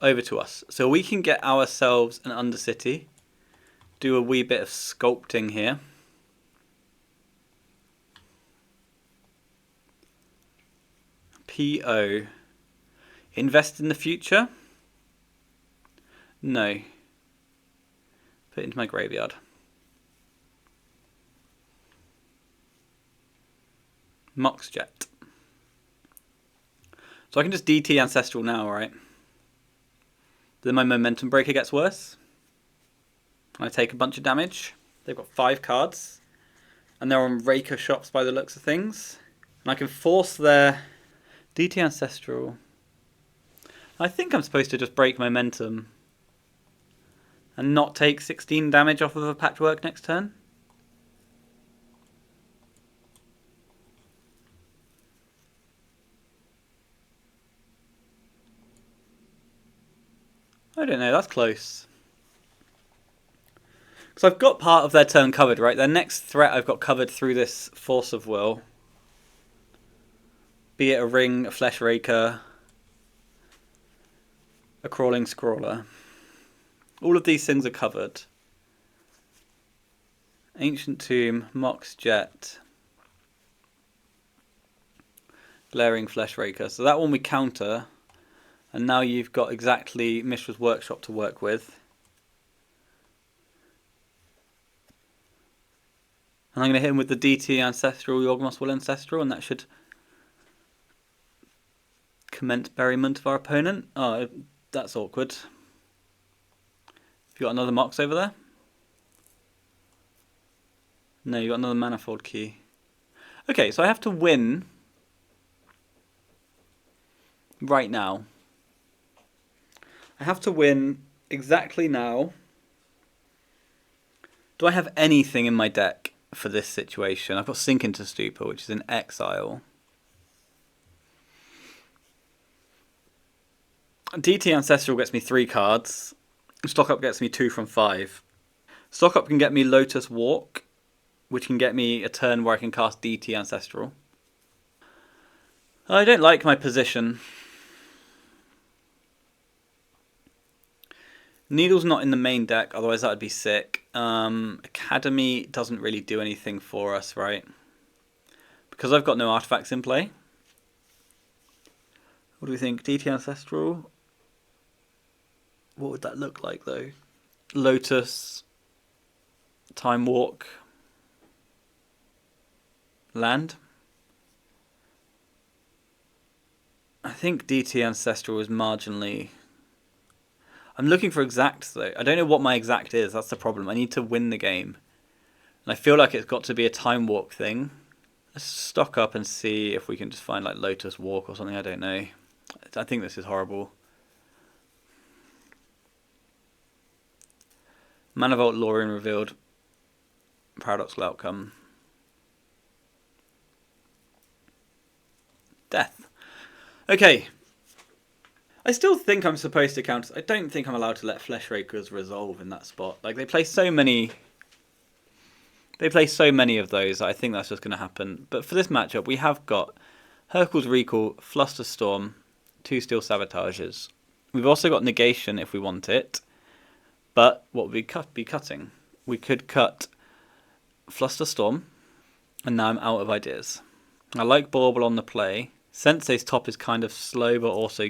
B: Over to us. So we can get ourselves an Undercity. Do a wee bit of sculpting here. PO. Invest in the future? No. Put it into my graveyard. Moxjet. So I can just DT Ancestral now, right? Then my Momentum Breaker gets worse. I take a bunch of damage. They've got 5 cards. And they're on Raker Shops by the looks of things. And I can force their DT Ancestral. I think I'm supposed to just break momentum and not take 16 damage off of a Patchwork next turn. I don't know, that's close. Because I've got part of their turn covered, right? Their next threat I've got covered through this Force of Will. Be it a Ring, a Flesh Raker, a Crawling Scrawler. All of these things are covered. Ancient Tomb, Mox Jet, Glaring Flesh Raker. So that one we counter. And now you've got exactly Mishra's Workshop to work with. And I'm going to hit him with the DT Ancestral, Yawgmoth's Will Ancestral, and that should commence Berryment of our opponent. Oh, that's awkward. Have you got another Mox over there? No, you got another Manifold Key. Okay, so I have to win right now. I have to win exactly now. Do I have anything in my deck for this situation? I've got Sink into Stupor, which is in exile. DT Ancestral gets me 3 cards. Stock Up gets me 2 from 5. Stock Up can get me Lotus Walk, which can get me a turn where I can cast DT Ancestral. I don't like my position. Needle's not in the main deck, otherwise that would be sick. Academy doesn't really do anything for us, right? Because I've got no artifacts in play.
A: What do we think? DT Ancestral? What would that look like though? Lotus, Time Walk, land. I think DT Ancestral is marginally... I'm looking for exact though. I don't know what my exact is, that's the problem. I need to win the game. And I feel like it's got to be a Time Walk thing. Let's stock up and see if we can just find like Lotus Walk or something, I don't know. I think this is horrible. Manifold Lorien revealed. Paradoxical outcome. Death. Okay. I still think I'm supposed to counter. I don't think I'm allowed to let Flesh Rakers resolve in that spot. Like they play so many. They play so many of those. I think that's just going to happen. But for this matchup, we have got Hurkyl's Recall, Flusterstorm, 2 Steel Sabotages. We've also got Negation if we want it. But what would we be cutting? We could cut Flusterstorm, and now I'm out of ideas. I like Bauble on the play. Sensei's top is kind of slow, but also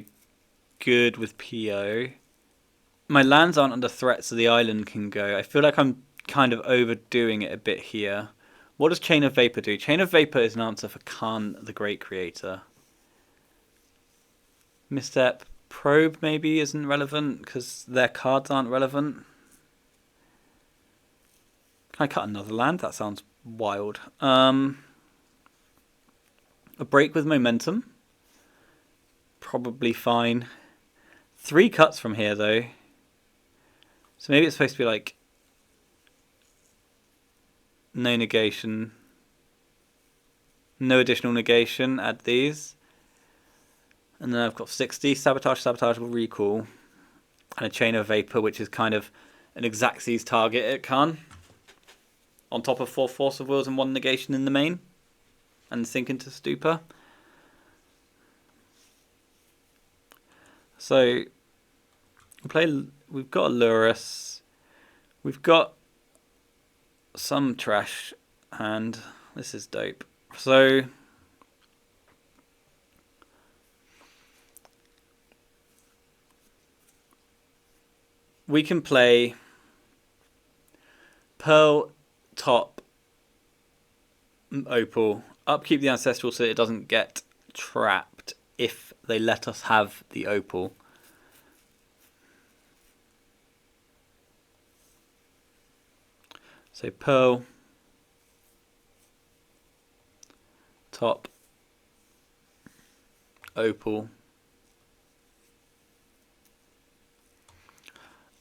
A: good with PO. My lands aren't under threat, so the island can go. I feel like I'm kind of overdoing it a bit here. What does Chain of Vapor do? Chain of Vapor is an answer for Khan, the Great Creator. Misstep. Probe maybe isn't relevant because their cards aren't relevant. Can I cut another land? That sounds wild. A break with momentum. Probably fine. 3 cuts from here though. So maybe it's supposed to be like no negation. No additional negation. Add these. And then I've got 60, Sabotage, Sabotageable Recall, and a Chain of Vapor, which is kind of an Xaxes target at Khan. On top of 4 Force of Wills and 1 negation in the main. And sink into Stupor. So, we've got a Lurrus. We've got some trash, and this is dope. So... we can play Pearl, top, Opal, upkeep the Ancestral so that it doesn't get trapped if they let us have the Opal. So Pearl, top, Opal,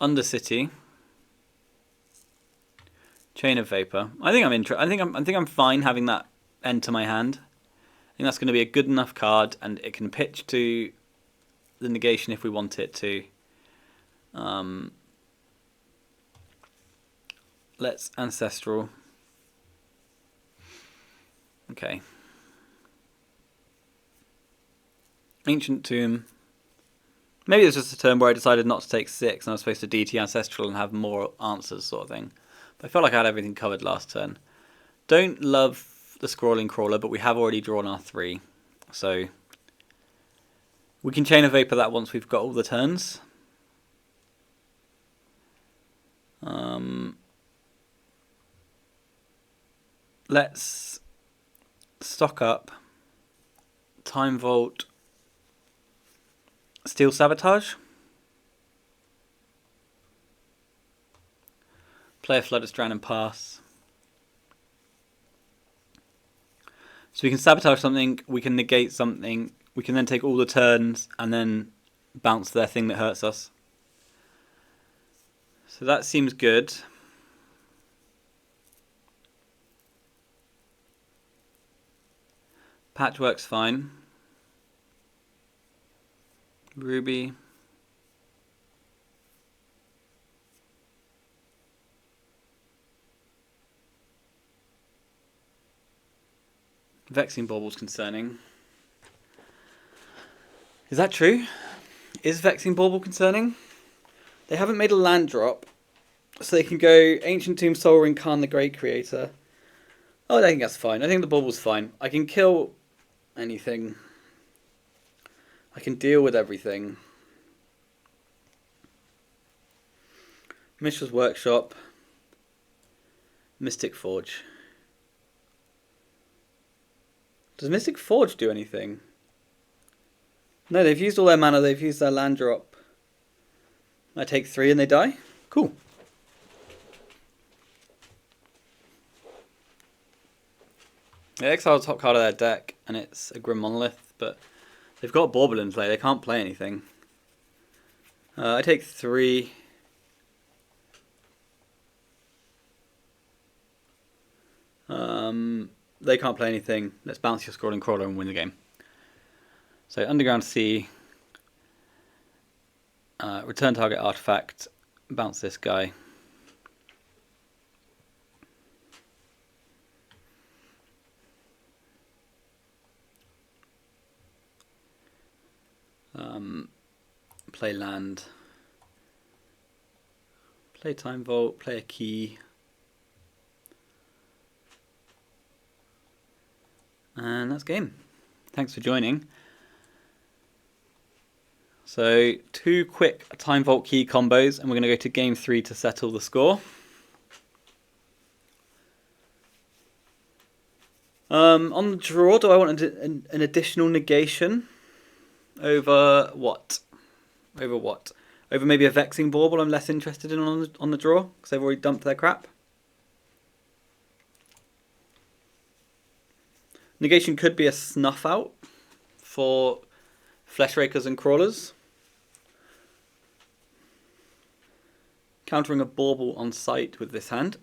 A: Undercity, Chain of Vapor. I think I'm fine having that enter my hand. I think that's going to be a good enough card, and it can pitch to the negation if we want it to. Let's Ancestral. Okay. Ancient Tomb. Maybe it's just a turn where I decided not to take 6 and I was supposed to DT Ancestral and have more answers sort of thing. But I felt like I had everything covered last turn. Don't love the Scrawling Crawler, but we have already drawn our 3. So we can Chain of Vapor that once we've got all the turns. Let's stock up. Time Vault. Steel Sabotage. Play a Flooded Strand and pass. So we can sabotage something, we can negate something, we can then take all the turns and then bounce their thing that hurts us. So that seems good. Patchwork's fine. Ruby. Vexing Bauble's concerning. Is that true? Is Vexing Bauble concerning? They haven't made a land drop, so they can go Ancient Tomb, Soul Ring, Khan the Great Creator. Oh, I think that's fine. I think the Bauble's fine. I can kill anything. I can deal with everything. Mishra's Workshop. Mystic Forge. Does Mystic Forge do anything? No, they've used all their mana, they've used their land drop. I take 3 and they die? Cool. They exile the top card of their deck, and it's a Grim Monolith, but they've got Bauble in play, they can't play anything. I take 3. They can't play anything. Let's bounce your Scrolling Crawler and win the game. So Underground Sea, return target artifact, bounce this guy. Play land, play Time Vault, play a key. And that's game. Thanks for joining. So 2 quick Time Vault key combos, and we're going to go to game 3 to settle the score. On the draw, do I want an additional negation? Over what? Over what? Over maybe a Vexing Bauble I'm less interested in on the draw, because they've already dumped their crap. Negation could be a snuff out for Flesh Rakers and Crawlers. Countering a Bauble on sight with this hand.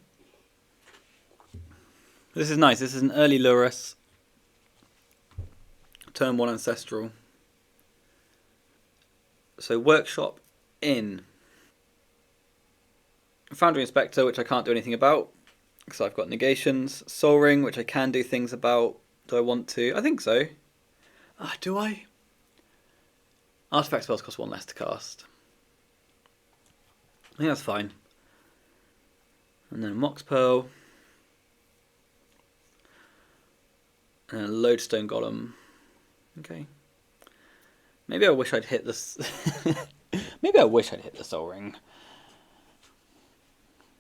A: This is nice. This is an early Lurrus. Turn 1 Ancestral. So Workshop in. Foundry Inspector, which I can't do anything about, because I've got negations. Soul Ring, which I can do things about. Do I want to? I think so. Do I? Artifact spells cost 1 less to cast. I think that's fine. And then a Mox Pearl. And a Lodestone Golem. Okay. Maybe I wish I'd hit this. Maybe I wish I'd hit the Soul Ring.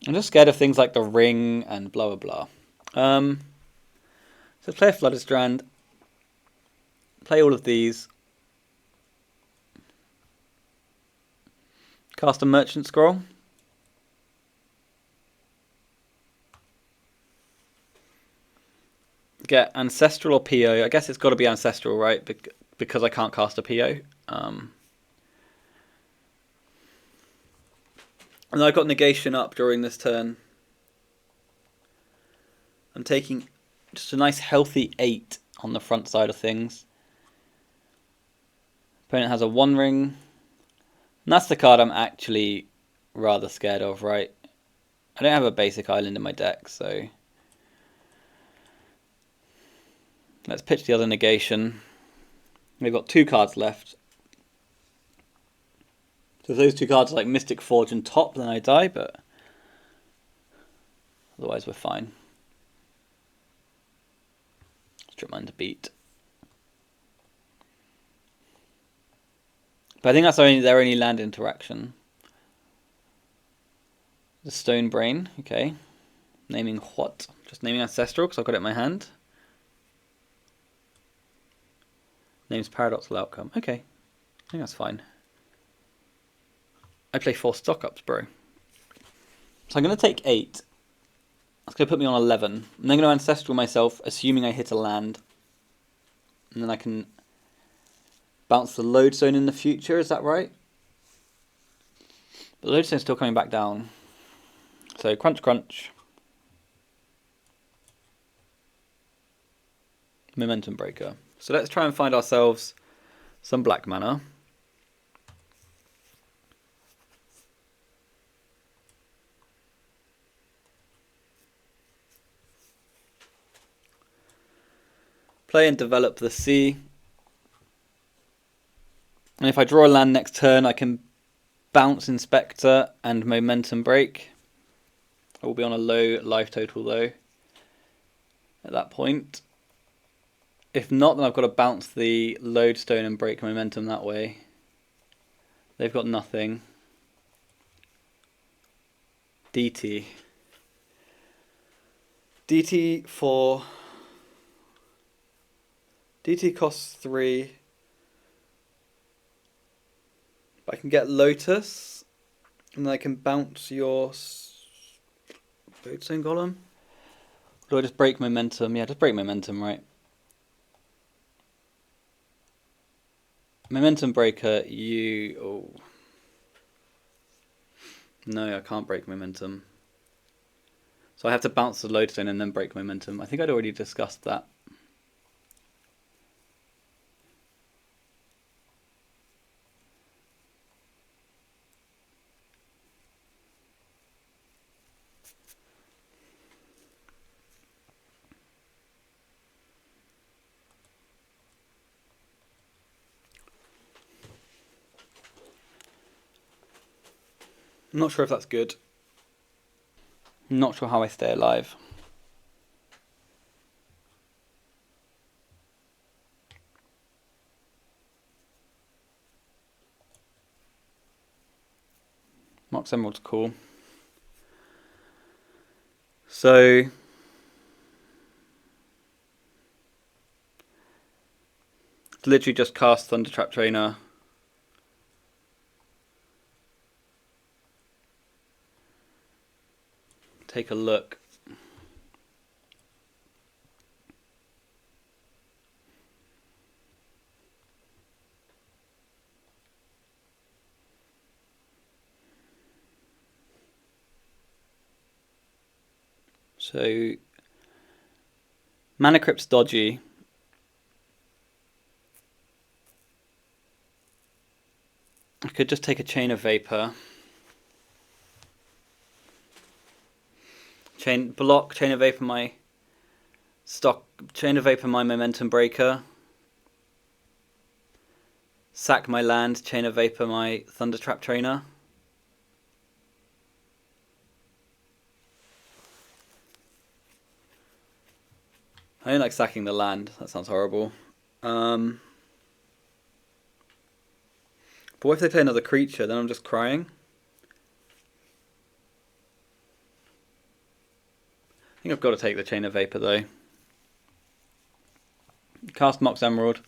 A: I'm just scared of things like the Ring and blah blah blah. So play a Flooded Strand. Play all of these. Cast a Merchant Scroll. Get Ancestral or PO. I guess it's got to be Ancestral, right? Because I can't cast a PO. And I got negation up during this turn. I'm taking just a nice healthy 8 on the front side of things. Opponent has a 1 ring. And that's the card I'm actually rather scared of, right? I don't have a basic island in my deck, so let's pitch the other negation. We've got 2 cards left. So if those 2 cards are like Mystic Forge and top, then I die, but otherwise we're fine. Strip mine to beat. But I think that's their only land interaction. The Stone Brain, okay. Naming what? Just naming Ancestral because I've got it in my hand. Names Paradoxical Outcome. Okay, I think that's fine. I play 4 stock-ups, bro. So I'm going to take 8. That's going to put me on 11. I'm then going to Ancestral myself, assuming I hit a land. And then I can bounce the Lodestone in the future, is that right? But the Lodestone's still coming back down. So crunch, crunch. Momentum Breaker. So let's try and find ourselves some black mana. Play and develop the sea. And if I draw a land next turn, I can bounce Inspector and Momentum Break. I will be on a low life total though at that point.
B: If not, then I've got to bounce the lodestone and break momentum that way. They've got nothing. DT. DT for... DT costs 3. But I can get Lotus. And then I can bounce your lodestone golem. Or do I just break momentum? Yeah, just break momentum, right? Momentum breaker, you... Oh. No, I can't break momentum. So I have to bounce the lodestone and then break momentum. I think I'd already discussed that. I'm not sure if that's good. I'm not sure how I stay alive. Mox Emerald's cool. So it's literally just cast Thunder Trap Trainer. Take a look. So Mana Crypt's dodgy. I could just take a Chain of Vapor. Chain of Vapor my stock, Chain of Vapor my Momentum Breaker. Sack my land, Chain of Vapor my Thunder Trap Trainer. I don't like sacking the land, that sounds horrible. But what if they play another creature, then I'm just crying? I think I've got to take the Chain of Vapor though. Cast Mox Emerald.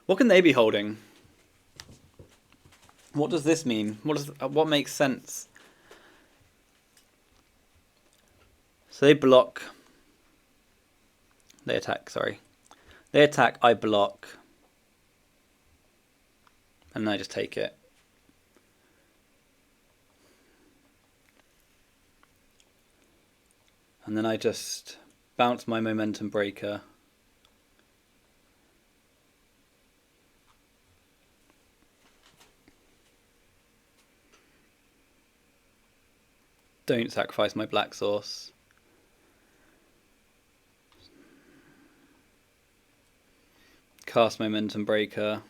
B: What can they be holding? What does this mean? What makes sense? So they block. They attack, sorry. They attack, I block. And then I just take it. And then I just bounce my Momentum Breaker. Don't sacrifice my Black Source. Cast Momentum Breaker.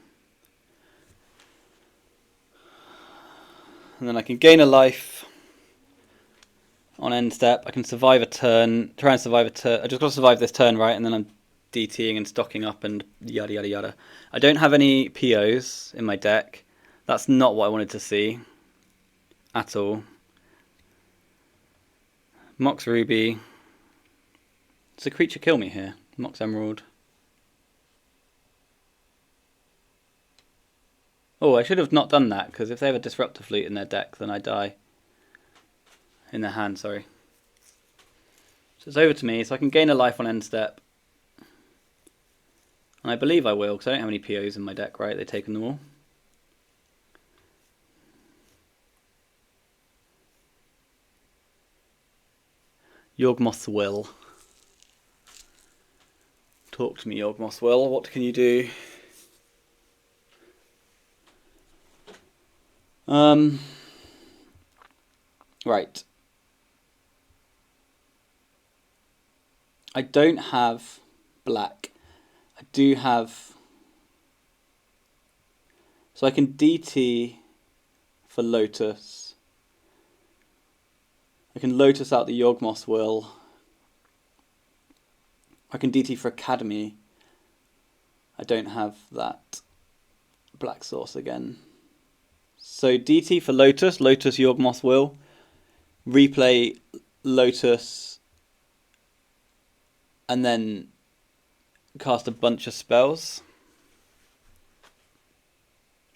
B: And then I can gain a life on end step. I can survive a turn, try and survive a turn. I just got to survive this turn, right? And then I'm DTing and stocking up and yada yada yada. I don't have any POs in my deck. That's not what I wanted to see at all. Mox Ruby. Does a creature kill me here? Mox Emerald. Oh, I should have not done that, because if they have a Disruptor Fleet in their deck, then I die. In their hand, sorry. So it's over to me, so I can gain a life on end step. And I believe I will, because I don't have any POs in my deck, right? They've taken them all. Yawgmoth's Will. Talk to me, Yawgmoth's Will. What can you do? Right. I don't have black. I do have... So I can DT for Lotus. I can Lotus out the Yawgmoth's Will. I can DT for Academy. I don't have that black source again. So DT for Lotus, Lotus Yawgmoth's Will. Replay Lotus. And then cast a bunch of spells.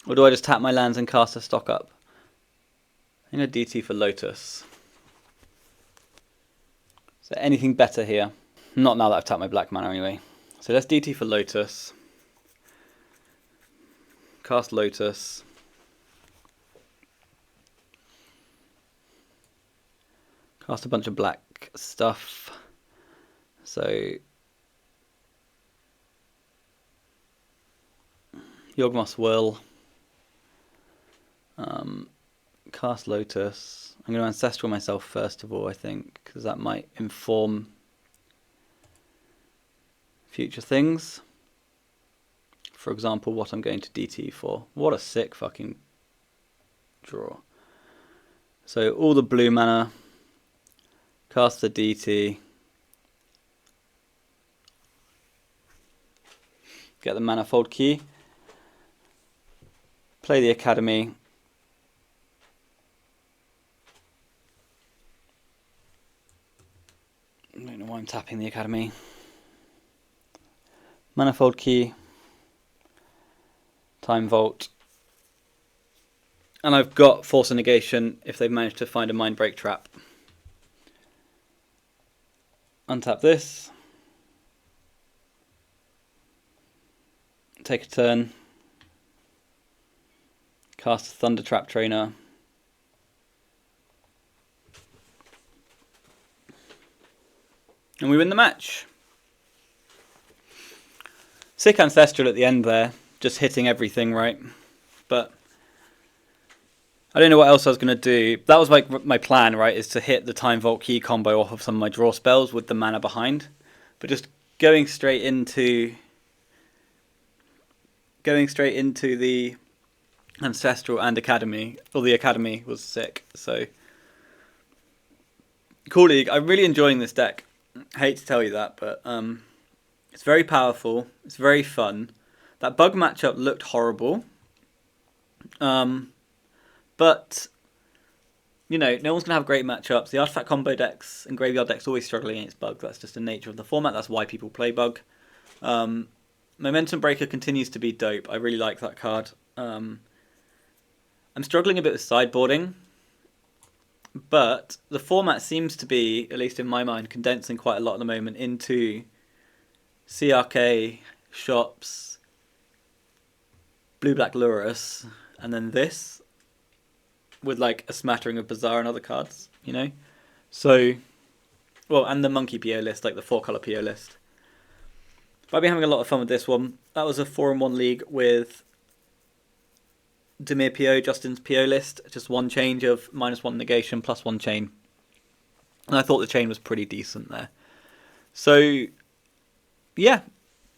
B: Or do I just tap my lands and cast a stock up? I'm going to DT for Lotus. Is there anything better here? Not now that I've tapped my black mana anyway. So let's DT for Lotus. Cast Lotus. Cast a bunch of black stuff. So Yawgmoth's Will. Cast Lotus. I'm going to Ancestral myself first of all, I think, because that might inform future things. For example, what I'm going to DT for. What a sick fucking draw. So all the blue mana. Cast the DT. Get the Manifold Key. Play the Academy. I don't know why I'm tapping the Academy. Manifold Key. Time Vault. And I've got Force of Negation if they've managed to find a Mindbreak trap. Untap this. Take a turn. Cast a Thunder Trap Trainer. And we win the match. Sick Ancestral at the end there. Just hitting everything right. But I don't know what else I was going to do. That was like my plan, right? Is to hit the Time Vault Key combo off of some of my draw spells with the mana behind. But just going straight into the Ancestral and Academy. Well, the Academy was sick. So cool league. I'm really enjoying this deck. I hate to tell you that, but it's very powerful. It's very fun. That bug matchup looked horrible. But, you know, no one's going to have great matchups. The artifact combo decks and graveyard decks always struggling against bug. That's just the nature of the format. That's why people play bug. Momentum Breaker continues to be dope. I really like that card. I'm struggling a bit with sideboarding. But the format seems to be, at least in my mind, condensing quite a lot at the moment into CRK, Shops, Blue-Black Lurrus, and then this, with like a smattering of Bazaar and other cards, you know? So, well, and the Monkey PO list, like the 4-colour PO list. But I've been having a lot of fun with this one. That was a 4-in-1 league with Demir PO, Justin's PO list. Just one change of -1 negation, +1 chain. And I thought the chain was pretty decent there. So, yeah.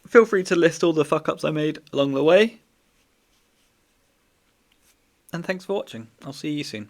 B: Feel free to list all the fuck-ups I made along the way. And thanks for watching. I'll see you soon.